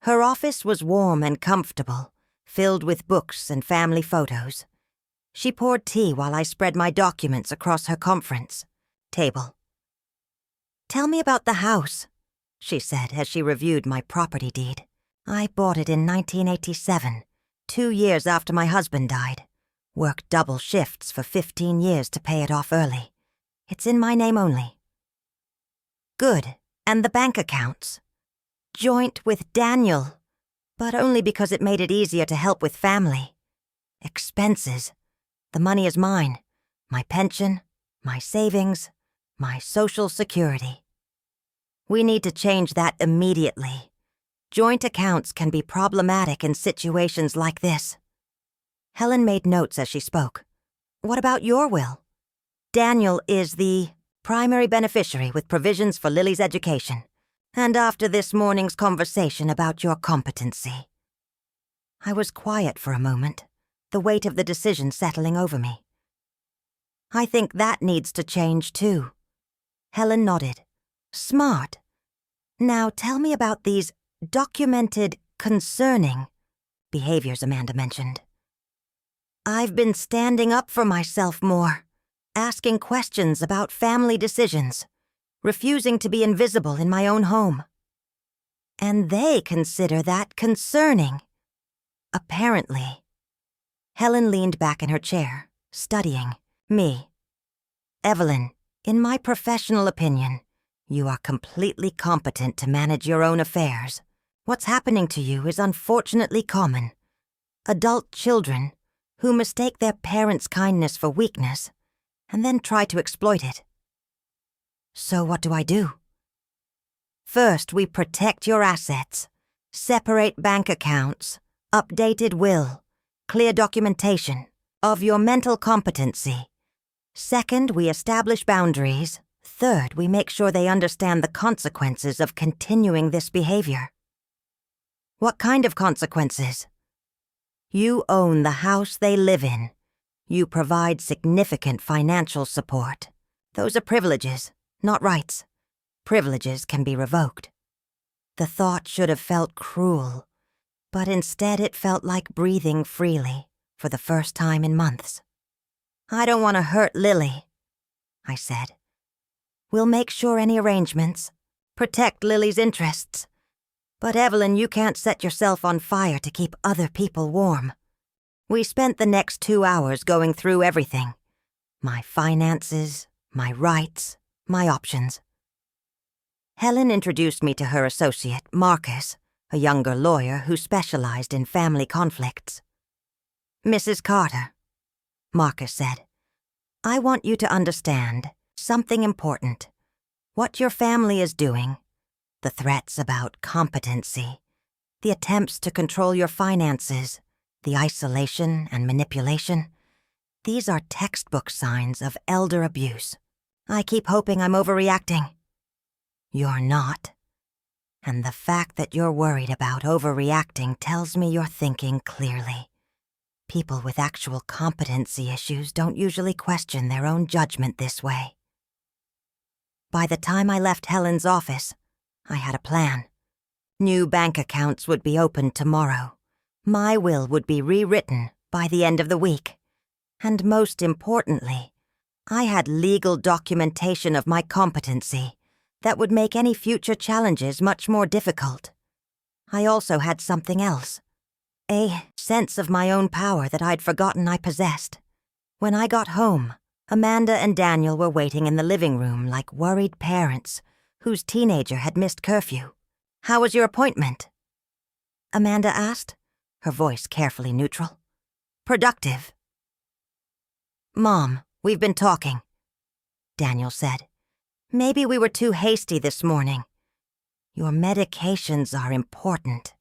Her office was warm and comfortable, filled with books and family photos. She poured tea while I spread my documents across her conference table. "Tell me about the house," she said as she reviewed my property deed. "I bought it in 1987, 2 years after my husband died. Worked double shifts for 15 years to pay it off early. It's in my name only." "Good. And the bank accounts?" "Joint with Daniel, but only because it made it easier to help with family. Expenses. The money is mine. My pension, my savings, my Social Security. We need to change that immediately. Joint accounts can be problematic in situations like this." Helen made notes as she spoke. "What about your will?" "Daniel is the primary beneficiary with provisions for Lily's education, and after this morning's conversation about your competency." I was quiet for a moment, the weight of the decision settling over me. "I think that needs to change too." Helen nodded. "Smart. Now tell me about these documented, concerning behaviors Amanda mentioned." "I've been standing up for myself more, asking questions about family decisions, refusing to be invisible in my own home. And they consider that concerning. Apparently." Helen leaned back in her chair, studying me. "Evelyn, in my professional opinion, you are completely competent to manage your own affairs. What's happening to you is unfortunately common. Adult children who mistake their parents' kindness for weakness and then try to exploit it. So what do I do?" "First, we protect your assets, separate bank accounts, updated will, clear documentation of your mental competency. Second, we establish boundaries. Third, we make sure they understand the consequences of continuing this behavior." "What kind of consequences?" "You own the house they live in. You provide significant financial support. Those are privileges, not rights. Privileges can be revoked." The thought should have felt cruel, but instead it felt like breathing freely for the first time in months. "I don't want to hurt Lily," I said. "We'll make sure any arrangements, protect Lily's interests. But Evelyn, you can't set yourself on fire to keep other people warm." We spent the next 2 hours going through everything. My finances, my rights, my options. Helen introduced me to her associate, Marcus, a younger lawyer who specialized in family conflicts. "Mrs. Carter," Marcus said, "I want you to understand something important. What your family is doing, the threats about competency, the attempts to control your finances, the isolation and manipulation, These are textbook signs of elder abuse. I keep hoping I'm overreacting. You're not. And the fact that you're worried about overreacting tells me you're thinking clearly. People with actual competency issues don't usually question their own judgment this way. By the time I left Helen's office, I had a plan. New bank accounts would be opened tomorrow. My will would be rewritten by the end of the week. And most importantly, I had legal documentation of my competency that would make any future challenges much more difficult. I also had something else. A sense of my own power that I'd forgotten I possessed. When I got home, Amanda and Daniel were waiting in the living room like worried parents whose teenager had missed curfew. "How was your appointment?" Amanda asked, her voice carefully neutral. "Productive." "Mom, we've been talking," Daniel said. "Maybe we were too hasty this morning. Your medications are important."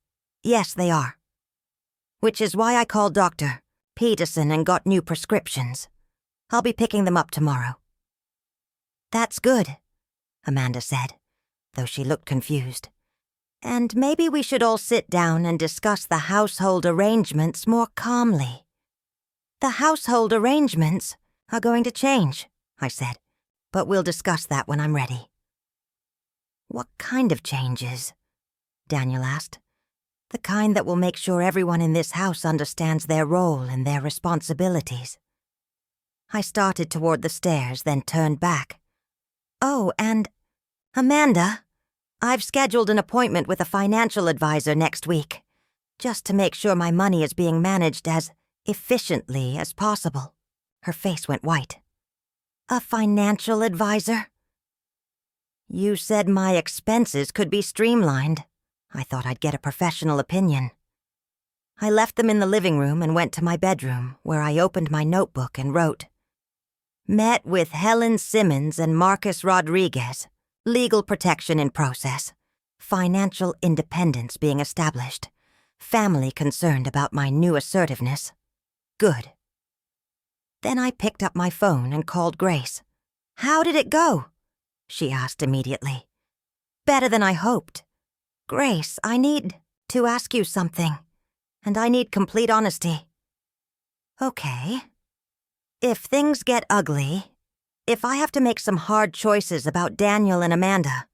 "Yes, they are. Which is why I called Dr. Peterson and got new prescriptions. I'll be picking them up tomorrow." "That's good," Amanda said, though she looked confused. "And maybe we should all sit down and discuss the household arrangements more calmly." "The household arrangements are going to change," I said, "but we'll discuss that when I'm ready." "What kind of changes?" Daniel asked. "The kind that will make sure everyone in this house understands their role and their responsibilities." I started toward the stairs, then turned back. "Oh, and Amanda, I've scheduled an appointment with a financial advisor next week, just to make sure my money is being managed as efficiently as possible." Her face went white. "A financial advisor?" "You said my expenses could be streamlined. I thought I'd get a professional opinion." I left them in the living room and went to my bedroom, where I opened my notebook and wrote, "Met with Helen Simmons and Marcus Rodriguez. Legal protection in process. Financial independence being established. Family concerned about my new assertiveness. Good." Then I picked up my phone and called Grace. "How did it go?" she asked immediately. "Better than I hoped. Grace, I need to ask you something, and I need complete honesty." "Okay. If things get ugly, if I have to make some hard choices about Daniel and Amanda,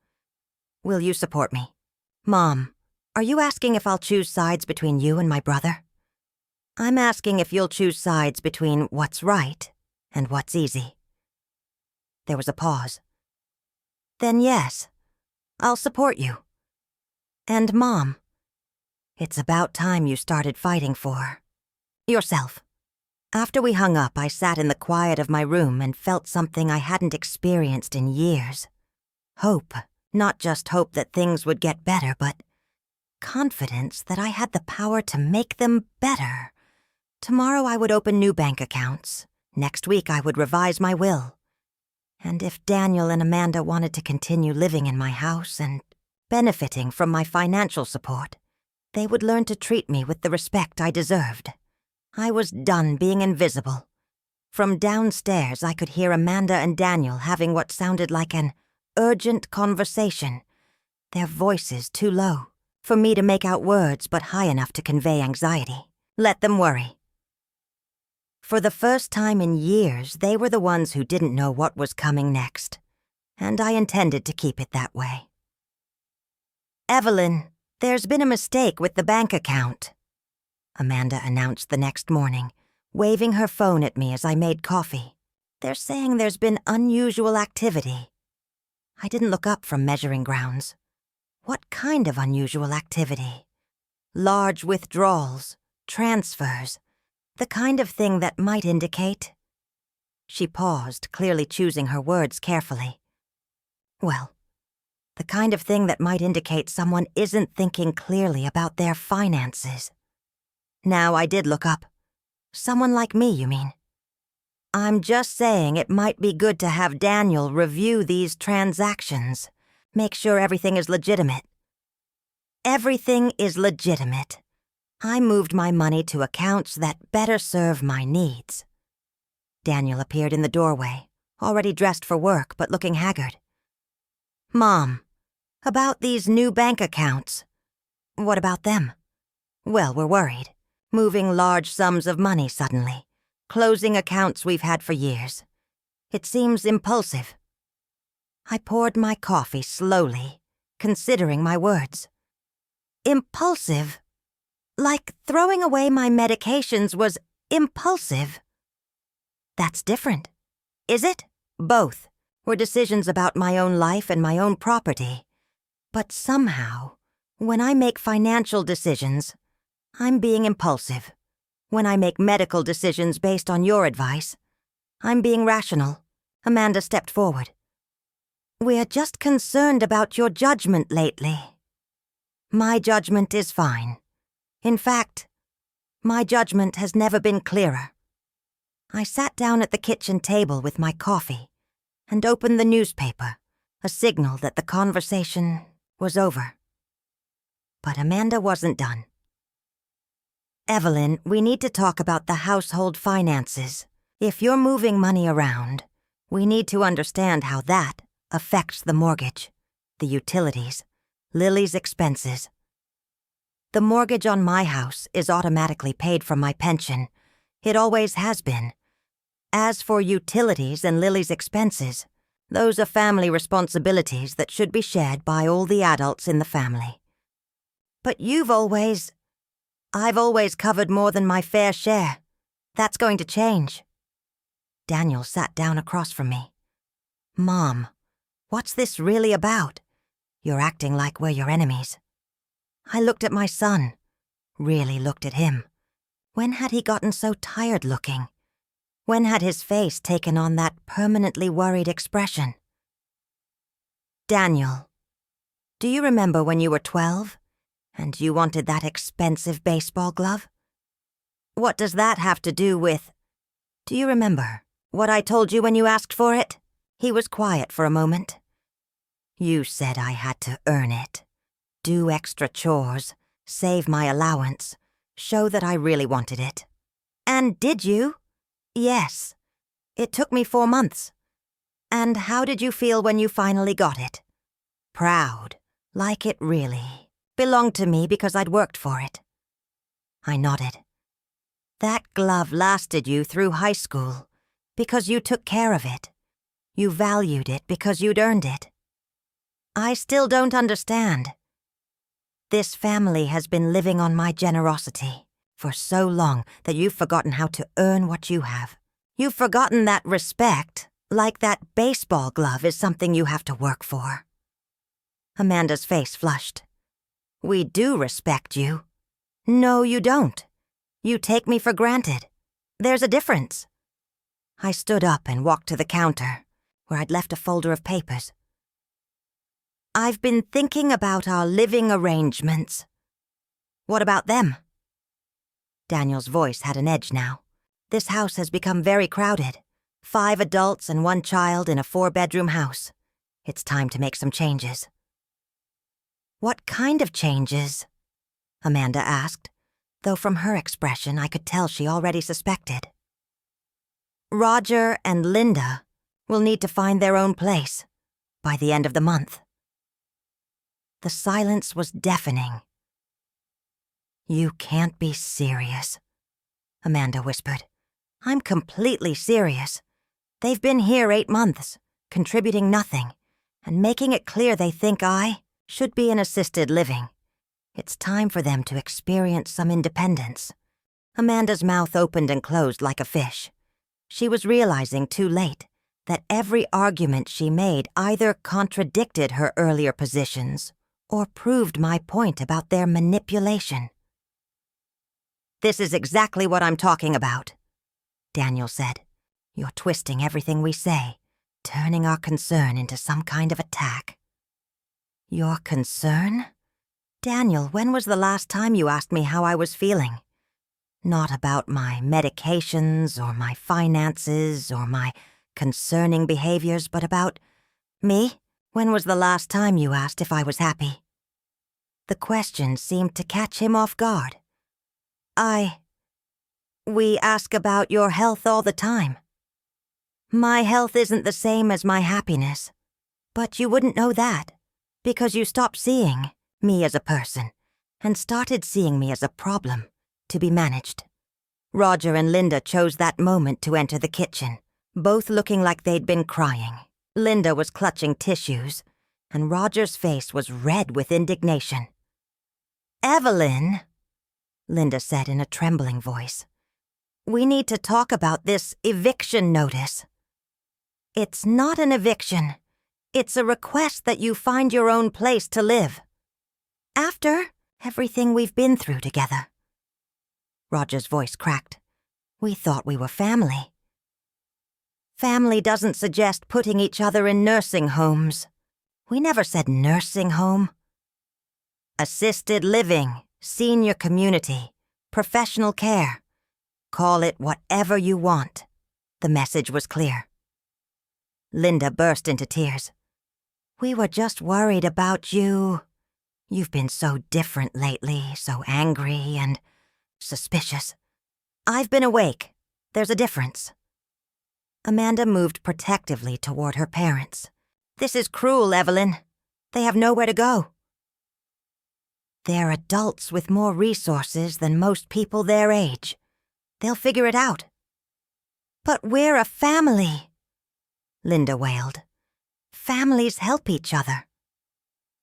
will you support me?" "Mom, are you asking if I'll choose sides between you and my brother?" "I'm asking if you'll choose sides between what's right and what's easy." There was a pause. "Then yes, I'll support you. And Mom, it's about time you started fighting for yourself." After we hung up, I sat in the quiet of my room and felt something I hadn't experienced in years. Hope, not just hope that things would get better, but confidence that I had the power to make them better. Tomorrow I would open new bank accounts. Next week I would revise my will. And if Daniel and Amanda wanted to continue living in my house and benefiting from my financial support, they would learn to treat me with the respect I deserved. I was done being invisible. From downstairs, I could hear Amanda and Daniel having what sounded like an urgent conversation, their voices too low for me to make out words but high enough to convey anxiety. Let them worry. For the first time in years, they were the ones who didn't know what was coming next, and I intended to keep it that way. "Evelyn, there's been a mistake with the bank account," Amanda announced the next morning, waving her phone at me as I made coffee. "They're saying there's been unusual activity." I didn't look up from measuring grounds. What kind of unusual activity? Large withdrawals, transfers, the kind of thing that might indicate... She paused, clearly choosing her words carefully. "Well, the kind of thing that might indicate someone isn't thinking clearly about their finances." Now I did look up. "Someone like me, you mean?" "I'm just saying it might be good to have Daniel review these transactions, make sure everything is legitimate." "Everything is legitimate. I moved my money to accounts that better serve my needs." Daniel appeared in the doorway, already dressed for work but looking haggard. "Mom, about these new bank accounts. What about them?" "Well, we're worried. Moving large sums of money suddenly. Closing accounts we've had for years. It seems impulsive." I poured my coffee slowly, considering my words. Impulsive? Like throwing away my medications was impulsive? That's different. Is it? Both were decisions about my own life and my own property. But somehow, when I make financial decisions, I'm being impulsive. When I make medical decisions based on your advice, I'm being rational. Amanda stepped forward. "We're just concerned about your judgment lately." "My judgment is fine. In fact, my judgment has never been clearer." I sat down at the kitchen table with my coffee and opened the newspaper, a signal that the conversation was over. But Amanda wasn't done. "Evelyn, we need to talk about the household finances. If you're moving money around, we need to understand how that affects the mortgage, the utilities, Lily's expenses. The mortgage on my house is automatically paid from my pension. It always has been. As for utilities and Lily's expenses, those are family responsibilities that should be shared by all the adults in the family. But I've always covered more than my fair share. That's going to change." Daniel sat down across from me. "Mom, what's this really about? You're acting like we're your enemies." I looked at my son, really looked at him. When had he gotten so tired looking? When had his face taken on that permanently worried expression? "Daniel, do you remember when you were 12 and you wanted that expensive baseball glove? What does that have to do with... Do you remember what I told you when you asked for it?" He was quiet for a moment. "You said I had to earn it. Do extra chores, save my allowance, show that I really wanted it." "And did you?" "Yes. It took me 4 months. And how did you feel when you finally got it?" "Proud, like it really belonged to me because I'd worked for it." I nodded. "That glove lasted you through high school because you took care of it. You valued it because you'd earned it." "I still don't understand." "This family has been living on my generosity for so long that you've forgotten how to earn what you have. You've forgotten that respect, like that baseball glove, is something you have to work for." Amanda's face flushed. "We do respect you." "No, you don't. You take me for granted. There's a difference." I stood up and walked to the counter, where I'd left a folder of papers. "I've been thinking about our living arrangements." "What about them?" Daniel's voice had an edge now. "This house has become very crowded. 5 adults and 1 child in a 4-bedroom house. It's time to make some changes." "What kind of changes?" Amanda asked, though from her expression I could tell she already suspected. "Roger and Linda will need to find their own place by the end of the month." The silence was deafening. "You can't be serious," Amanda whispered. "I'm completely serious. They've been here 8 months, contributing nothing, and making it clear they think I should be in assisted living. It's time for them to experience some independence." Amanda's mouth opened and closed like a fish. She was realizing too late that every argument she made either contradicted her earlier positions or proved my point about their manipulation. "This is exactly what I'm talking about," Daniel said. "You're twisting everything we say, turning our concern into some kind of attack." "Your concern? Daniel, when was the last time you asked me how I was feeling? Not about my medications or my finances or my concerning behaviors, but about me? When was the last time you asked if I was happy?" The question seemed to catch him off guard. We ask about your health all the time." My health isn't the same as my happiness. But you wouldn't know that, because you stopped seeing me as a person and started seeing me as a problem to be managed. Roger and Linda chose that moment to enter the kitchen, both looking like they'd been crying. Linda was clutching tissues, and Roger's face was red with indignation. "Evelyn," Linda said in a trembling voice, "we need to talk about this eviction notice." "It's not an eviction. It's a request that you find your own place to live. After everything we've been through together." Roger's voice cracked. "We thought we were family." "Family doesn't suggest putting each other in nursing homes. We never said nursing home." "Assisted living, senior community, professional care. Call it whatever you want." The message was clear. Linda burst into tears. "We were just worried about you. You've been so different lately, so angry and suspicious." "I've been awake. There's a difference." Amanda moved protectively toward her parents. "This is cruel, Evelyn. They have nowhere to go." "They're adults with more resources than most people their age. They'll figure it out." "But we're a family," Linda wailed. "Families help each other."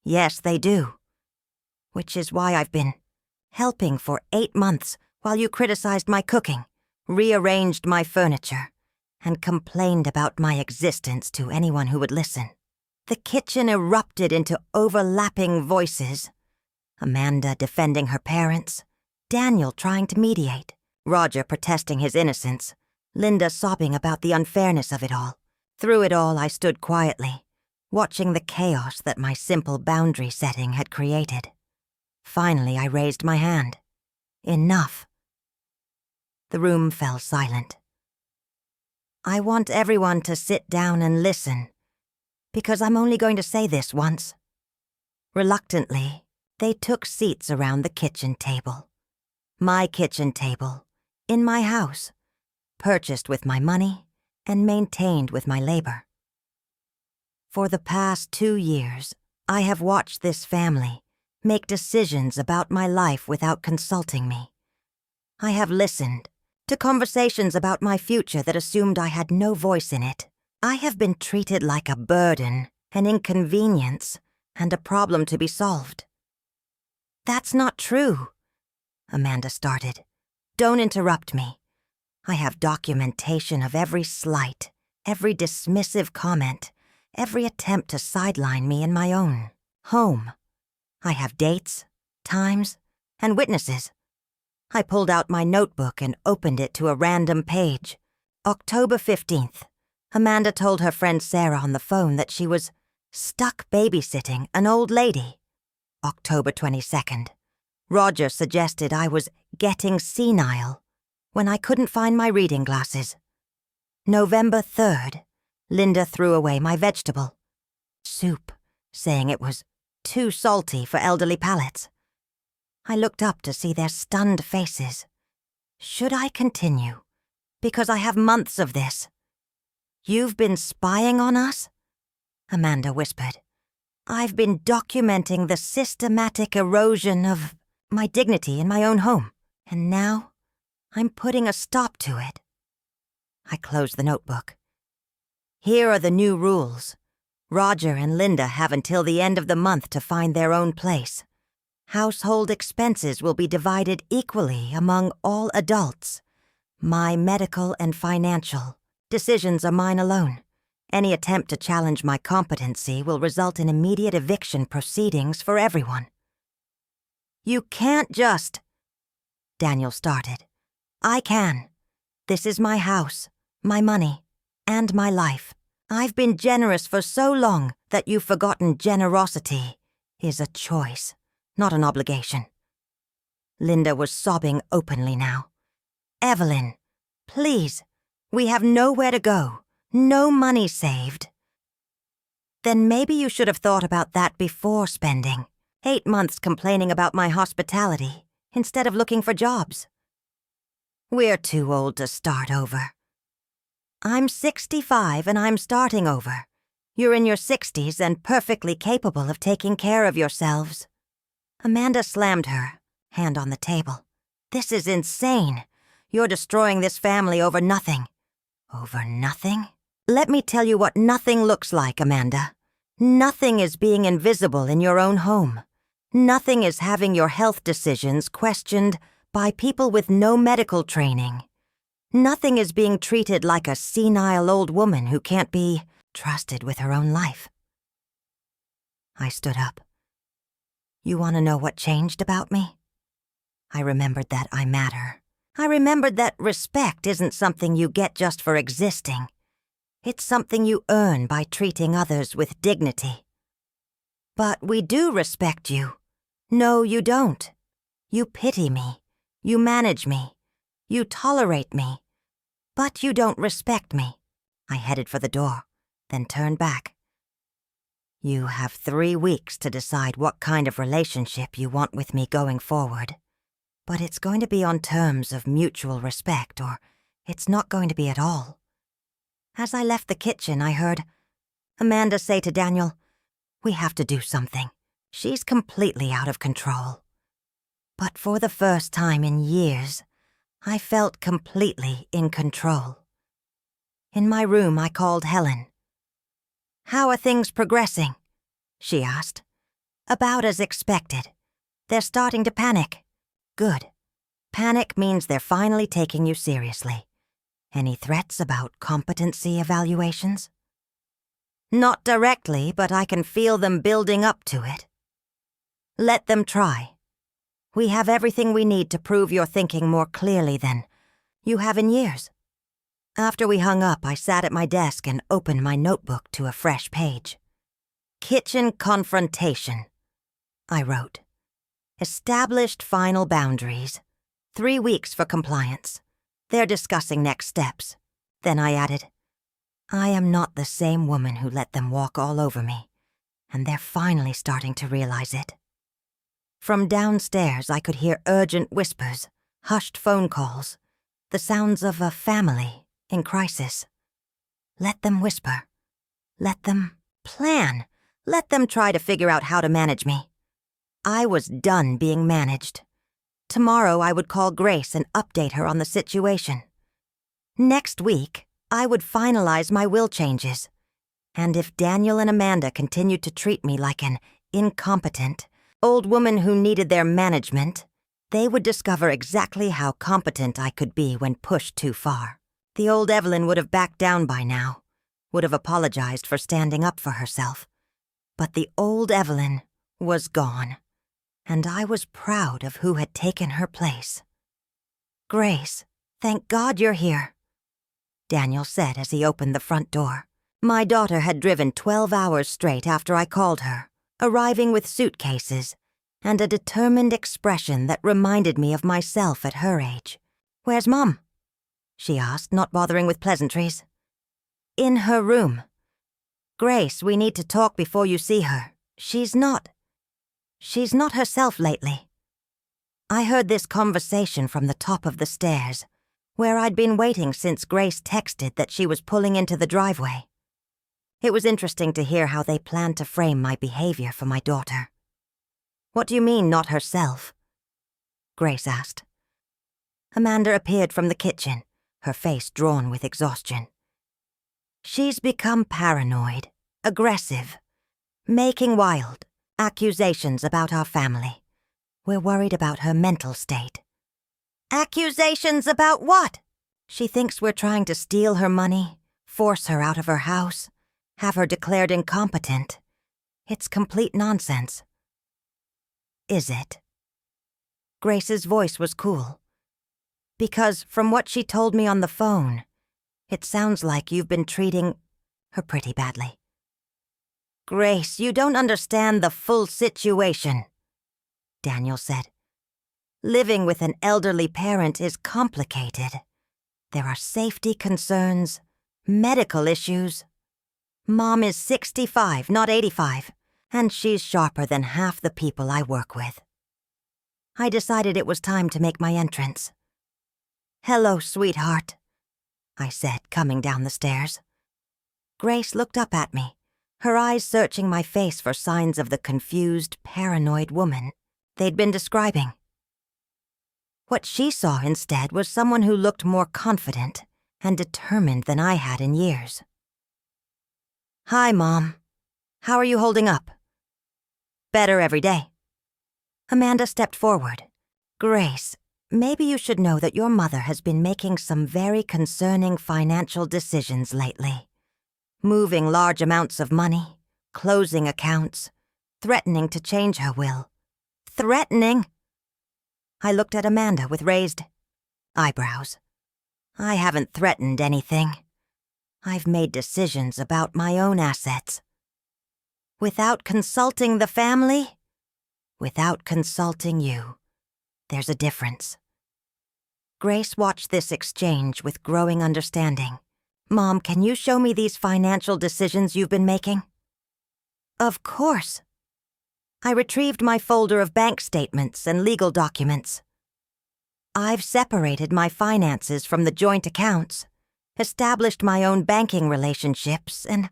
"Yes, they do. Which is why I've been helping for 8 months while you criticized my cooking, rearranged my furniture, and complained about my existence to anyone who would listen." The kitchen erupted into overlapping voices. Amanda defending her parents, Daniel trying to mediate, Roger protesting his innocence, Linda sobbing about the unfairness of it all. Through it all, I stood quietly, watching the chaos that my simple boundary setting had created. Finally, I raised my hand. Enough. The room fell silent. "I want everyone to sit down and listen, because I'm only going to say this once." Reluctantly, they took seats around the kitchen table. My kitchen table, in my house, purchased with my money and maintained with my labor. For the past 2 years, I have watched this family make decisions about my life without consulting me. I have listened to conversations about my future that assumed I had no voice in it. I have been treated like a burden, an inconvenience, and a problem to be solved. "That's not true," Amanda started. "Don't interrupt me. I have documentation of every slight, every dismissive comment, every attempt to sideline me in my own home. I have dates, times, and witnesses." I pulled out my notebook and opened it to a random page. October 15th. Amanda told her friend Sarah on the phone that she was stuck babysitting an old lady. October 22nd. Roger suggested I was getting senile when I couldn't find my reading glasses. November 3rd. Linda threw away my vegetable soup, saying it was too salty for elderly palates. I looked up to see their stunned faces. Should I continue? Because I have months of this. "You've been spying on us?" Amanda whispered. "I've been documenting the systematic erosion of my dignity in my own home, and now I'm putting a stop to it." I closed the notebook. "Here are the new rules. Roger and Linda have until the end of the month to find their own place. Household expenses will be divided equally among all adults. My medical and financial decisions are mine alone. Any attempt to challenge my competency will result in immediate eviction proceedings for everyone." "You can't just—" Daniel started. "I can. This is my house, my money, and my life. I've been generous for so long that you've forgotten generosity is a choice, not an obligation." Linda was sobbing openly now. "Evelyn, please, we have nowhere to go, no money saved." "Then maybe you should have thought about that before spending 8 months complaining about my hospitality instead of looking for jobs." "We're too old to start over." I'm 65 and I'm starting over. You're in your 60s and perfectly capable of taking care of yourselves." Amanda slammed her hand on the table. "This is insane. You're destroying this family over nothing." "Over nothing?" "Let me tell you what nothing looks like, Amanda. Nothing is being invisible in your own home. Nothing is having your health decisions questioned by people with no medical training. Nothing is being treated like a senile old woman who can't be trusted with her own life." I stood up. "You want to know what changed about me?" I remembered that I matter. I remembered that respect isn't something you get just for existing. It's something you earn by treating others with dignity. "But we do respect you." "No, you don't. You pity me. You manage me. You tolerate me. But you don't respect me." I headed for the door, then turned back. "You have 3 weeks to decide what kind of relationship you want with me going forward. But it's going to be on terms of mutual respect, or it's not going to be at all." As I left the kitchen, I heard Amanda say to Daniel, "We have to do something. She's completely out of control." But for the first time in years, I felt completely in control. In my room, I called Helen. "How are things progressing?" she asked. "About as expected. They're starting to panic." "Good. Panic means they're finally taking you seriously. Any threats about competency evaluations?" "Not directly, but I can feel them building up to it." "Let them try. We have everything we need to prove you're thinking more clearly than you have in years." After we hung up, I sat at my desk and opened my notebook to a fresh page. "Kitchen confrontation," I wrote. "Established final boundaries. 3 weeks for compliance. They're discussing next steps." Then I added, "I am not the same woman who let them walk all over me, and they're finally starting to realize it." From downstairs, I could hear urgent whispers, hushed phone calls, the sounds of a family in crisis. Let them whisper. Let them plan. Let them try to figure out how to manage me. I was done being managed. Tomorrow I would call Grace and update her on the situation. Next week, I would finalize my will changes. And if Daniel and Amanda continued to treat me like an incompetent old woman who needed their management, they would discover exactly how competent I could be when pushed too far. The old Evelyn would have backed down by now, would have apologized for standing up for herself. But the old Evelyn was gone, and I was proud of who had taken her place. "Grace, thank God you're here," Daniel said as he opened the front door. My daughter had driven 12 hours straight after I called her, arriving with suitcases and a determined expression that reminded me of myself at her age. "Where's Mom?" she asked, not bothering with pleasantries. "In her room. Grace, we need to talk before you see her. She's not herself lately." I heard this conversation from the top of the stairs, where I'd been waiting since Grace texted that she was pulling into the driveway. It was interesting to hear how they planned to frame my behavior for my daughter. "What do you mean, not herself?" Grace asked. Amanda appeared from the kitchen, her face drawn with exhaustion. "She's become paranoid, aggressive, making wild accusations about our family. We're worried about her mental state." "Accusations about what?" "She thinks we're trying to steal her money, force her out of her house, have her declared incompetent. It's complete nonsense." "Is it?" Grace's voice was cool. "Because from what she told me on the phone, it sounds like you've been treating her pretty badly." "Grace, you don't understand the full situation," Daniel said. "Living with an elderly parent is complicated. There are safety concerns, medical issues. Mom is 65, not 85, and she's sharper than half the people I work with." I decided it was time to make my entrance. "Hello, sweetheart." I said, coming down the stairs. Grace looked up at me, her eyes searching my face for signs of the confused, paranoid woman they'd been describing. What she saw instead was someone who looked more confident and determined than I had in years. "Hi, Mom. How are you holding up?" "Better every day." Amanda stepped forward. "Grace, maybe you should know that your mother has been making some very concerning financial decisions lately. Moving large amounts of money, closing accounts, threatening to change her will." "Threatening?" I looked at Amanda with raised eyebrows. "I haven't threatened anything. I've made decisions about my own assets." "Without consulting the family?" "Without consulting you. There's a difference." Grace watched this exchange with growing understanding. "Mom, can you show me these financial decisions you've been making?" "Of course." I retrieved my folder of bank statements and legal documents. "I've separated my finances from the joint accounts, established my own banking relationships, and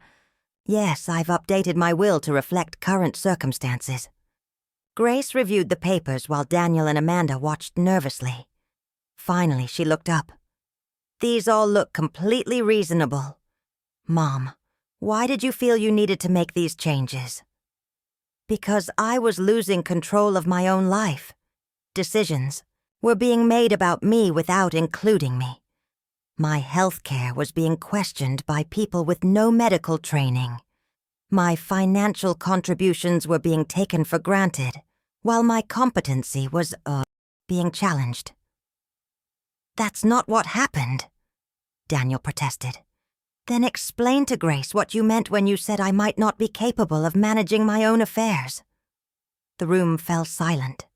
yes, I've updated my will to reflect current circumstances." Grace reviewed the papers while Daniel and Amanda watched nervously. Finally, she looked up. "These all look completely reasonable. Mom, why did you feel you needed to make these changes?" "Because I was losing control of my own life. Decisions were being made about me without including me. My health care was being questioned by people with no medical training. My financial contributions were being taken for granted, while my competency was, being challenged." "That's not what happened," Daniel protested. "Then explain to Grace what you meant when you said I might not be capable of managing my own affairs." The room fell silent.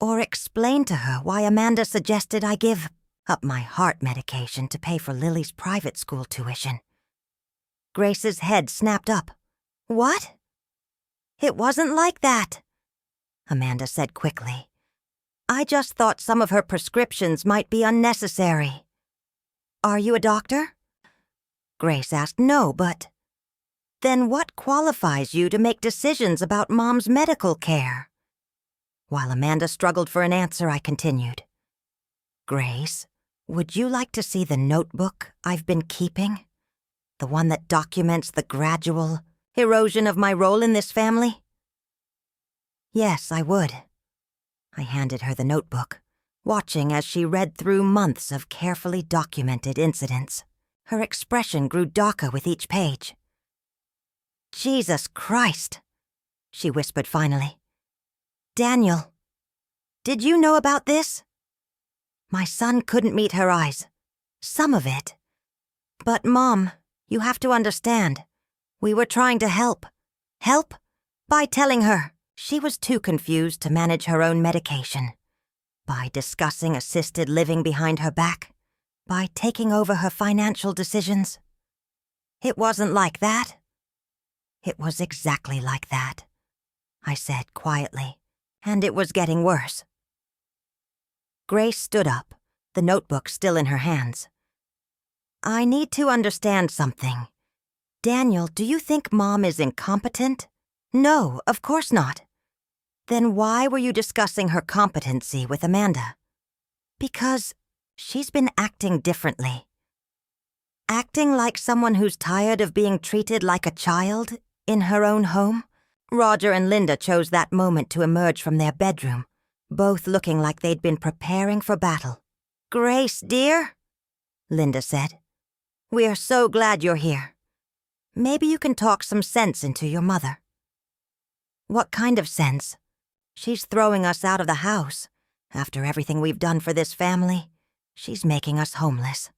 "Or explain to her why Amanda suggested I give up my heart medication to pay for Lily's private school tuition." Grace's head snapped up. "What?" "It wasn't like that," Amanda said quickly. "I just thought some of her prescriptions might be unnecessary." "Are you a doctor?" Grace asked. "No, but..." "Then what qualifies you to make decisions about Mom's medical care?" While Amanda struggled for an answer, I continued. "Grace, would you like to see the notebook I've been keeping? The one that documents the gradual erosion of my role in this family?" "Yes, I would." I handed her the notebook, watching as she read through months of carefully documented incidents. Her expression grew darker with each page. "Jesus Christ," she whispered finally. "Daniel, did you know about this?" My son couldn't meet her eyes. "Some of it. But Mom, you have to understand. We were trying to help." "Help?" "By telling her." She was too confused to manage her own medication. By discussing assisted living behind her back. By taking over her financial decisions. "It wasn't like that." "It was exactly like that," I said quietly, "and it was getting worse." Grace stood up, the notebook still in her hands. "I need to understand something. Daniel, do you think Mom is incompetent?" "No, of course not." "Then why were you discussing her competency with Amanda?" "Because she's been acting differently." "Acting like someone who's tired of being treated like a child in her own home?" Roger and Linda chose that moment to emerge from their bedroom, both looking like they'd been preparing for battle. "Grace, dear," Linda said, "we're so glad you're here. Maybe you can talk some sense into your mother." "What kind of sense? She's throwing us out of the house. After everything we've done for this family, she's making us homeless."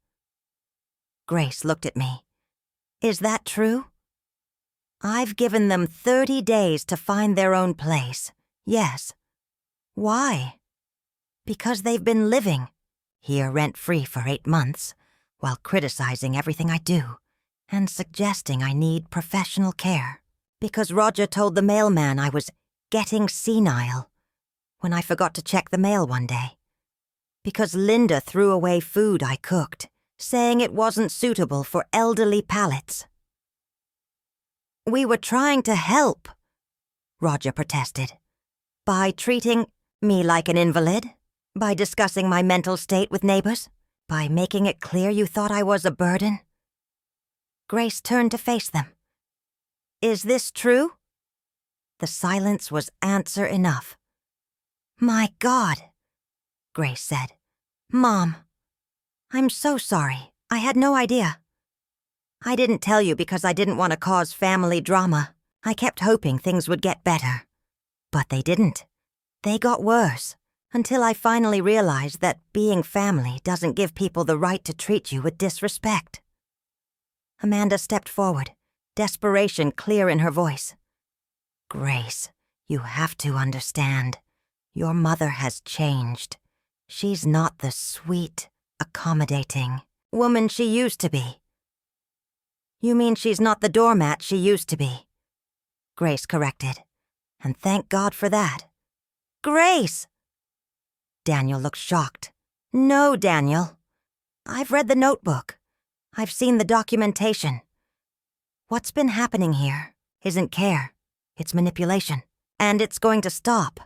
Grace looked at me. "Is that true?" "I've given them 30 days to find their own place. Yes." "Why?" "Because they've been living here rent-free for 8 months, while criticizing everything I do, and suggesting I need professional care. Because Roger told the mailman I was getting senile when I forgot to check the mail one day. Because Linda threw away food I cooked, saying it wasn't suitable for elderly palates. "We were trying to help," Roger protested. "By treating me like an invalid? By discussing my mental state with neighbors? By making it clear you thought I was a burden?" Grace turned to face them. "Is this true?" The silence was answer enough. "My God," Grace said. "Mom, I'm so sorry. I had no idea. I didn't tell you because I didn't want to cause family drama. I kept hoping things would get better. But they didn't. They got worse, until I finally realized that being family doesn't give people the right to treat you with disrespect." Amanda stepped forward, desperation clear in her voice. "Grace, you have to understand. Your mother has changed. She's not the sweet, accommodating woman she used to be." "You mean she's not the doormat she used to be?" Grace corrected. "And thank God for that." "Grace!" Daniel looked shocked. "No, Daniel. I've read the notebook. I've seen the documentation. What's been happening here isn't care. It's manipulation. And it's going to stop."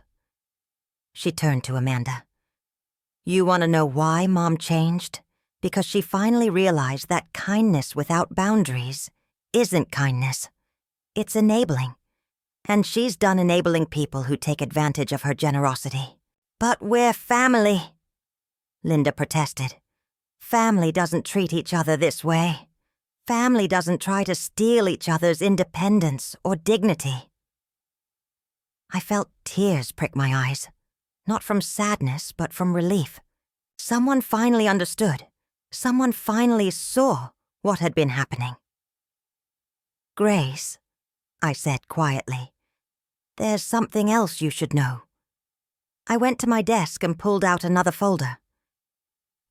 She turned to Amanda. "You want to know why Mom changed? Because she finally realized that kindness without boundaries isn't kindness. It's enabling. And she's done enabling people who take advantage of her generosity." "But we're family," Linda protested. "Family doesn't treat each other this way. Family doesn't try to steal each other's independence or dignity." I felt tears prick my eyes, not from sadness, but from relief. Someone finally understood. Someone finally saw what had been happening. "Grace," I said quietly, "there's something else you should know." I went to my desk and pulled out another folder.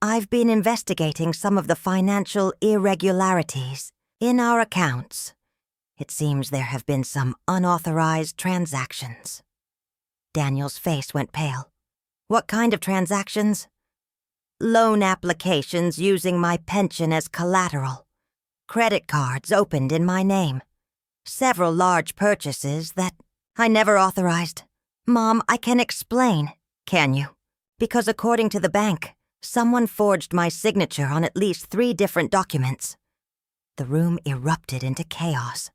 "I've been investigating some of the financial irregularities in our accounts. It seems there have been some unauthorized transactions." Daniel's face went pale. "What kind of transactions?" "Loan applications using my pension as collateral. Credit cards opened in my name. Several large purchases that I never authorized. Mom, I can explain, can you? Because according to the bank, someone forged my signature on at least 3 different documents." The room erupted into chaos.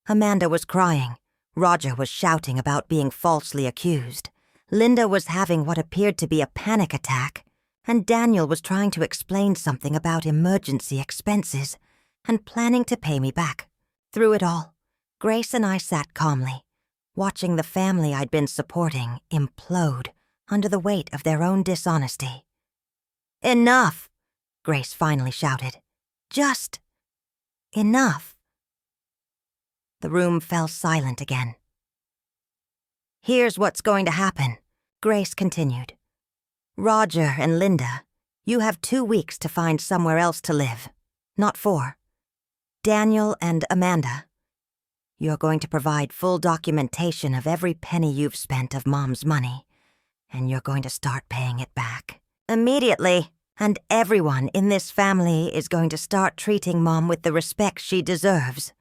Amanda was crying. Roger was shouting about being falsely accused. Linda was having what appeared to be a panic attack, and Daniel was trying to explain something about emergency expenses and planning to pay me back. Through it all, Grace and I sat calmly, watching the family I'd been supporting implode under the weight of their own dishonesty. "Enough!" Grace finally shouted. "Just enough." The room fell silent again. "Here's what's going to happen," Grace continued. "Roger and Linda, you have 2 weeks to find somewhere else to live, not 4. Daniel and Amanda, you're going to provide full documentation of every penny you've spent of Mom's money, and you're going to start paying it back immediately. And everyone in this family is going to start treating Mom with the respect she deserves,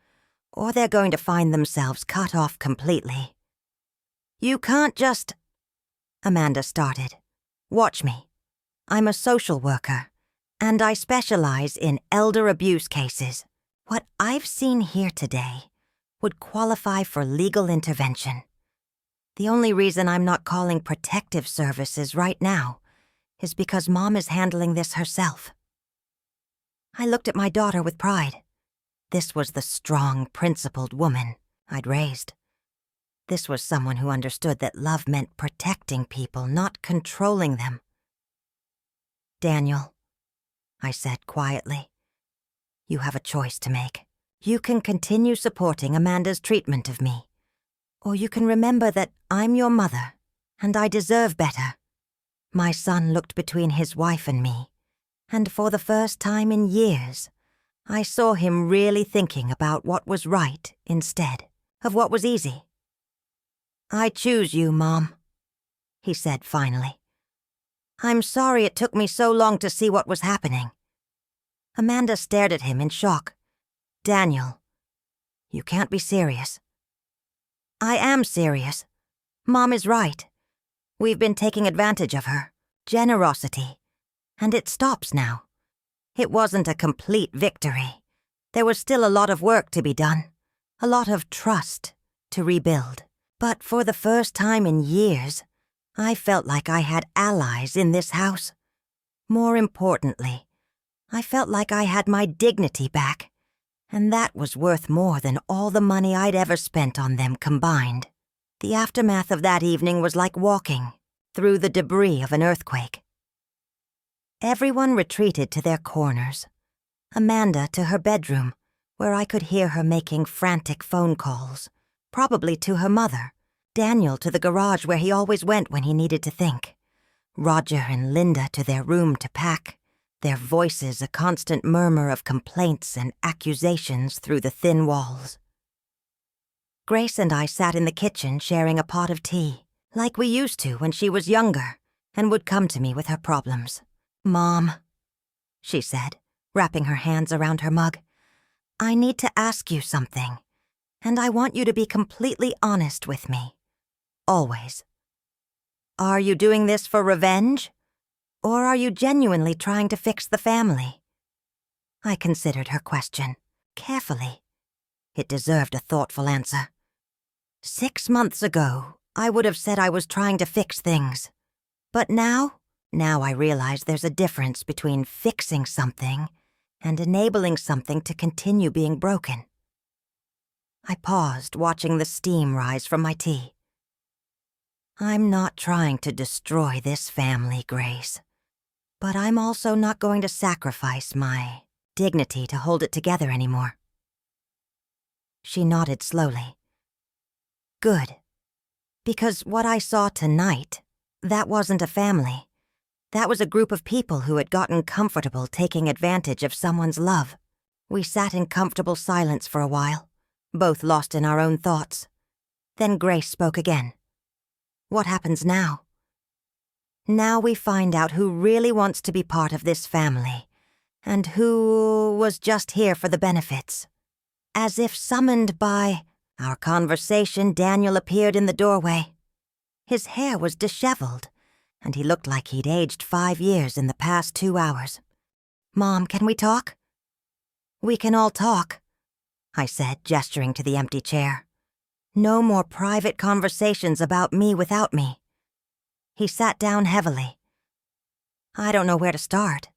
or they're going to find themselves cut off completely." "You can't just—" Amanda started. "Watch me. I'm a social worker, and I specialize in elder abuse cases. What I've seen here today would qualify for legal intervention. The only reason I'm not calling protective services right now is because Mom is handling this herself." I looked at my daughter with pride. This was the strong, principled woman I'd raised. This was someone who understood that love meant protecting people, not controlling them. "Daniel," I said quietly, "you have a choice to make. You can continue supporting Amanda's treatment of me, or you can remember that I'm your mother, and I deserve better." My son looked between his wife and me, and for the first time in years, I saw him really thinking about what was right instead of what was easy. "I choose you, Mom," he said finally. "I'm sorry it took me so long to see what was happening." Amanda stared at him in shock. "Daniel, you can't be serious." "I am serious. Mom is right. We've been taking advantage of her. Generosity. And it stops now. It wasn't a complete victory. There was still a lot of work to be done. A lot of trust to rebuild. But for the first time in years, I felt like I had allies in this house. More importantly, I felt like I had my dignity back, and that was worth more than all the money I'd ever spent on them combined. The aftermath of that evening was like walking through the debris of an earthquake. Everyone retreated to their corners. Amanda to her bedroom, where I could hear her making frantic phone calls, probably to her mother. Daniel to the garage where he always went when he needed to think. Roger and Linda to their room to pack, their voices a constant murmur of complaints and accusations through the thin walls. Grace and I sat in the kitchen sharing a pot of tea, like we used to when she was younger, and would come to me with her problems. "Mom," she said, wrapping her hands around her mug, "I need to ask you something, and I want you to be completely honest with me. Always. Are you doing this for revenge? Or are you genuinely trying to fix the family?" I considered her question carefully. It deserved a thoughtful answer. 6 months ago, I would have said I was trying to fix things. But now I realize there's a difference between fixing something and enabling something to continue being broken. I paused, watching the steam rise from my tea. "I'm not trying to destroy this family, Grace. But I'm also not going to sacrifice my dignity to hold it together anymore." She nodded slowly. "Good. Because what I saw tonight, that wasn't a family. That was a group of people who had gotten comfortable taking advantage of someone's love. We sat in comfortable silence for a while, both lost in our own thoughts. Then Grace spoke again. What happens now? Now we find out who really wants to be part of this family, and who was just here for the benefits." As if summoned by our conversation, Daniel appeared in the doorway. His hair was disheveled, and he looked like he'd aged 5 years in the past 2 hours. "Mom, can we talk?" "We can all talk," I said, gesturing to the empty chair. "No more private conversations about me without me." He sat down heavily. "I don't know where to start."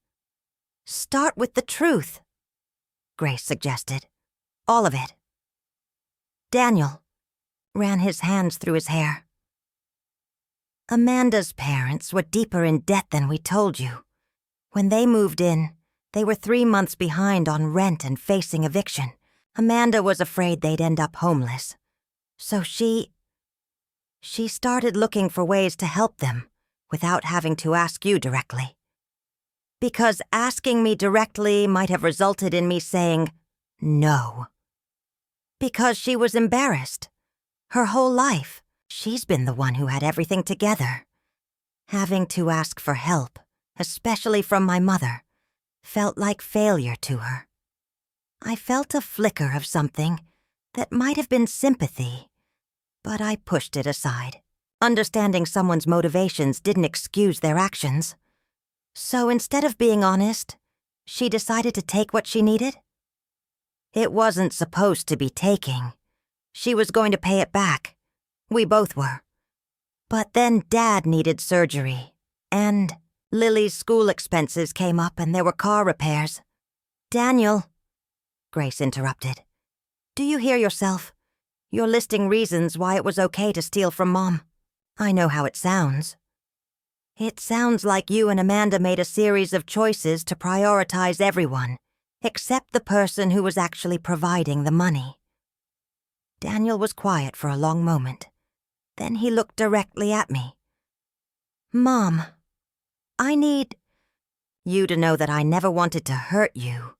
"Start with the truth," Grace suggested. "All of it." Daniel ran his hands through his hair. "Amanda's parents were deeper in debt than we told you. When they moved in, they were 3 months behind on rent and facing eviction. Amanda was afraid they'd end up homeless. So she started looking for ways to help them without having to ask you directly. Because asking me directly might have resulted in me saying no. Because she was embarrassed. Her whole life, she's been the one who had everything together. Having to ask for help, especially from my mother, felt like failure to her. I felt a flicker of something that might have been sympathy, but I pushed it aside. Understanding someone's motivations didn't excuse their actions. So instead of being honest, she decided to take what she needed? It wasn't supposed to be taking. She was going to pay it back. We both were. But then Dad needed surgery, and Lily's school expenses came up and there were car repairs. "Daniel," Grace interrupted. "Do you hear yourself? You're listing reasons why it was okay to steal from Mom. I know how it sounds. It sounds like you and Amanda made a series of choices to prioritize everyone, except the person who was actually providing the money." Daniel was quiet for a long moment. Then he looked directly at me. "Mom, I need you to know that I never wanted to hurt you.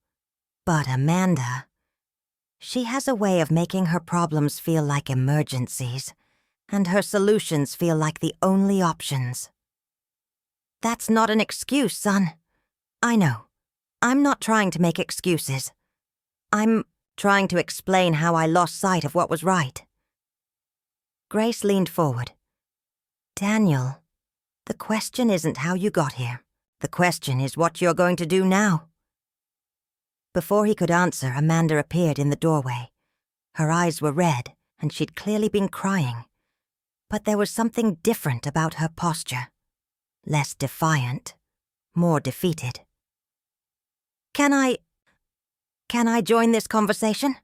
But Amanda, she has a way of making her problems feel like emergencies, and her solutions feel like the only options." "That's not an excuse, son. I know. I'm not trying to make excuses. I'm trying to explain how I lost sight of what was right. Grace leaned forward. Daniel, the question isn't how you got here. The question is what you're going to do now. Before he could answer, Amanda appeared in the doorway. Her eyes were red, and she'd clearly been crying. But there was something different about her posture. Less defiant, more defeated. Can I join this conversation?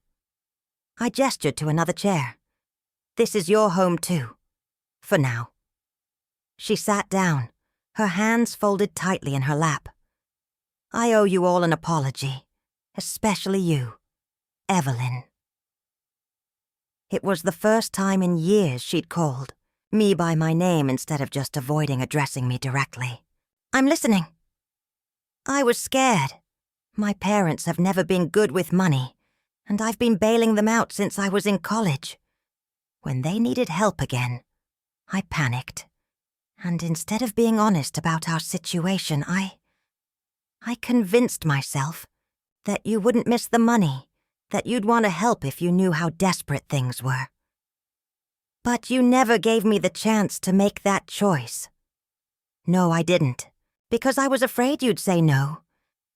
I gestured to another chair. This is your home too. For now. She sat down, her hands folded tightly in her lap. I owe you all an apology, especially you, Evelyn. It was the first time in years she'd called, me by my name instead of just avoiding addressing me directly. I'm listening. I was scared. My parents have never been good with money, and I've been bailing them out since I was in college. When they needed help again, I panicked. And instead of being honest about our situation, I convinced myself that you wouldn't miss the money, that you'd want to help if you knew how desperate things were. But you never gave me the chance to make that choice. No, I didn't, because I was afraid you'd say no,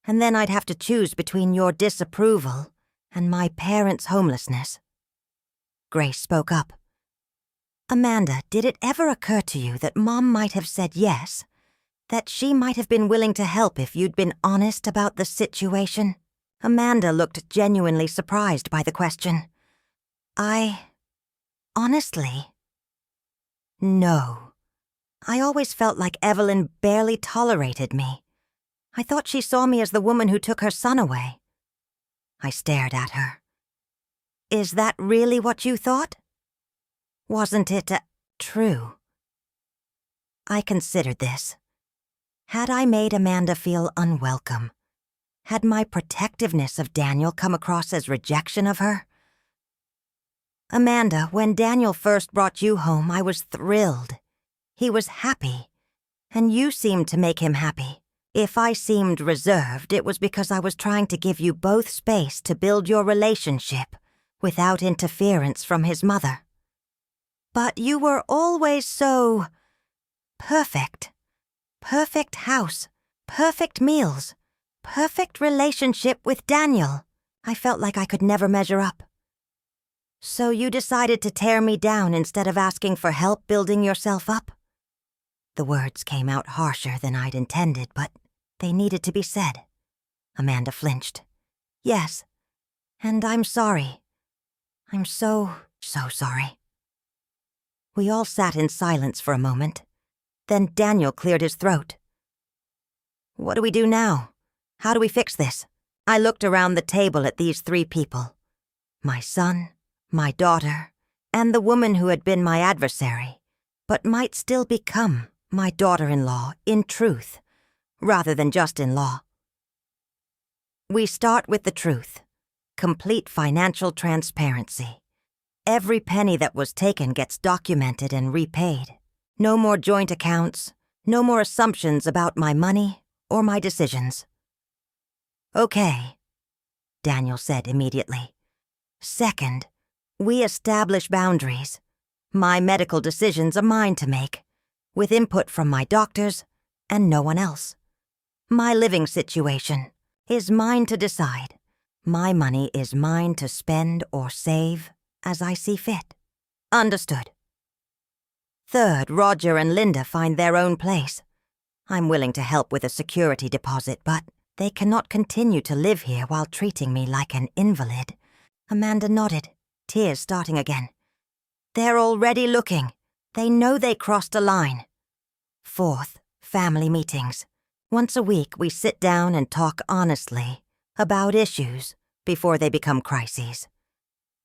and then I'd have to choose between your disapproval and my parents' homelessness. Grace spoke up. Amanda, did it ever occur to you that Mom might have said yes? That she might have been willing to help if you'd been honest about the situation? Amanda looked genuinely surprised by the question. Honestly? No. I always felt like Evelyn barely tolerated me. I thought she saw me as the woman who took her son away. I stared at her. Is that really what you thought? Wasn't it true? I considered this. Had I made Amanda feel unwelcome? Had my protectiveness of Daniel come across as rejection of her? Amanda, when Daniel first brought you home, I was thrilled. He was happy, and you seemed to make him happy. If I seemed reserved, it was because I was trying to give you both space to build your relationship without interference from his mother. But you were always so perfect. Perfect house, perfect meals, perfect relationship with Daniel. I felt like I could never measure up. So you decided to tear me down instead of asking for help building yourself up? The words came out harsher than I'd intended, but they needed to be said. Amanda flinched. Yes, and I'm sorry. I'm so sorry. We all sat in silence for a moment. Then Daniel cleared his throat. What do we do now? How do we fix this? I looked around the table at these three people. My son, my daughter, and the woman who had been my adversary, but might still become my daughter-in-law in truth, rather than just in law. We start with the truth. Complete financial transparency. Every penny that was taken gets documented and repaid. No more joint accounts, no more assumptions about my money or my decisions. Okay, Daniel said immediately. Second, we establish boundaries. My medical decisions are mine to make, with input from my doctors and no one else. My living situation is mine to decide. My money is mine to spend or save as I see fit. Understood. Third, Roger and Linda find their own place. I'm willing to help with a security deposit, but they cannot continue to live here while treating me like an invalid. Amanda nodded, tears starting again. They're already looking. They know they crossed a line. Fourth, family meetings. Once a week, we sit down and talk honestly about issues before they become crises.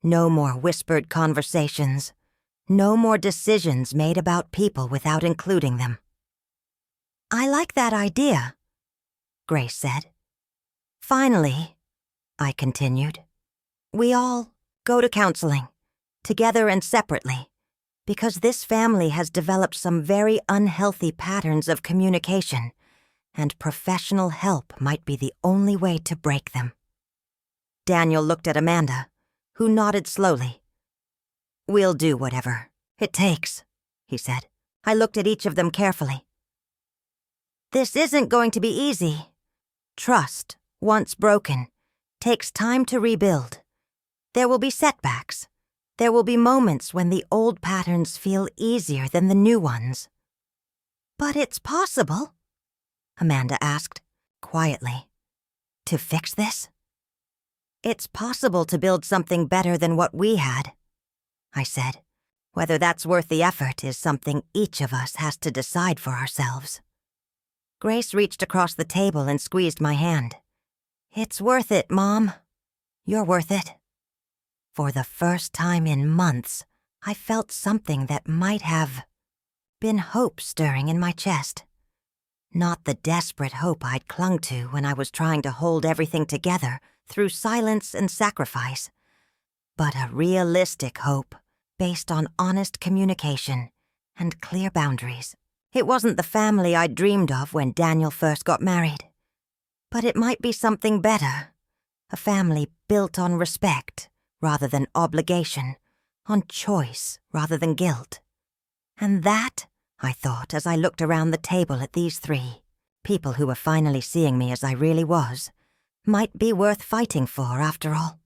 No more whispered conversations. No more decisions made about people without including them. I like that idea, Grace said. Finally, I continued, we all go to counseling, together and separately, because this family has developed some very unhealthy patterns of communication, and professional help might be the only way to break them. Daniel looked at Amanda, who nodded slowly. "We'll do whatever it takes," he said. I looked at each of them carefully. "This isn't going to be easy. Trust, once broken, takes time to rebuild. There will be setbacks. There will be moments when the old patterns feel easier than the new ones." "But it's possible," Amanda asked, quietly. "To fix this?" "It's possible to build something better than what we had," I said. "Whether that's worth the effort is something each of us has to decide for ourselves." Grace reached across the table and squeezed my hand. "It's worth it, Mom. You're worth it." For the first time in months, I felt something that might have been hope stirring in my chest. Not the desperate hope I'd clung to when I was trying to hold everything together through silence and sacrifice, but a realistic hope based on honest communication and clear boundaries. It wasn't the family I'd dreamed of when Daniel first got married, but it might be something better, a family built on respect rather than obligation, on choice rather than guilt. And that, I thought as I looked around the table at these three, people who were finally seeing me as I really was, might be worth fighting for after all.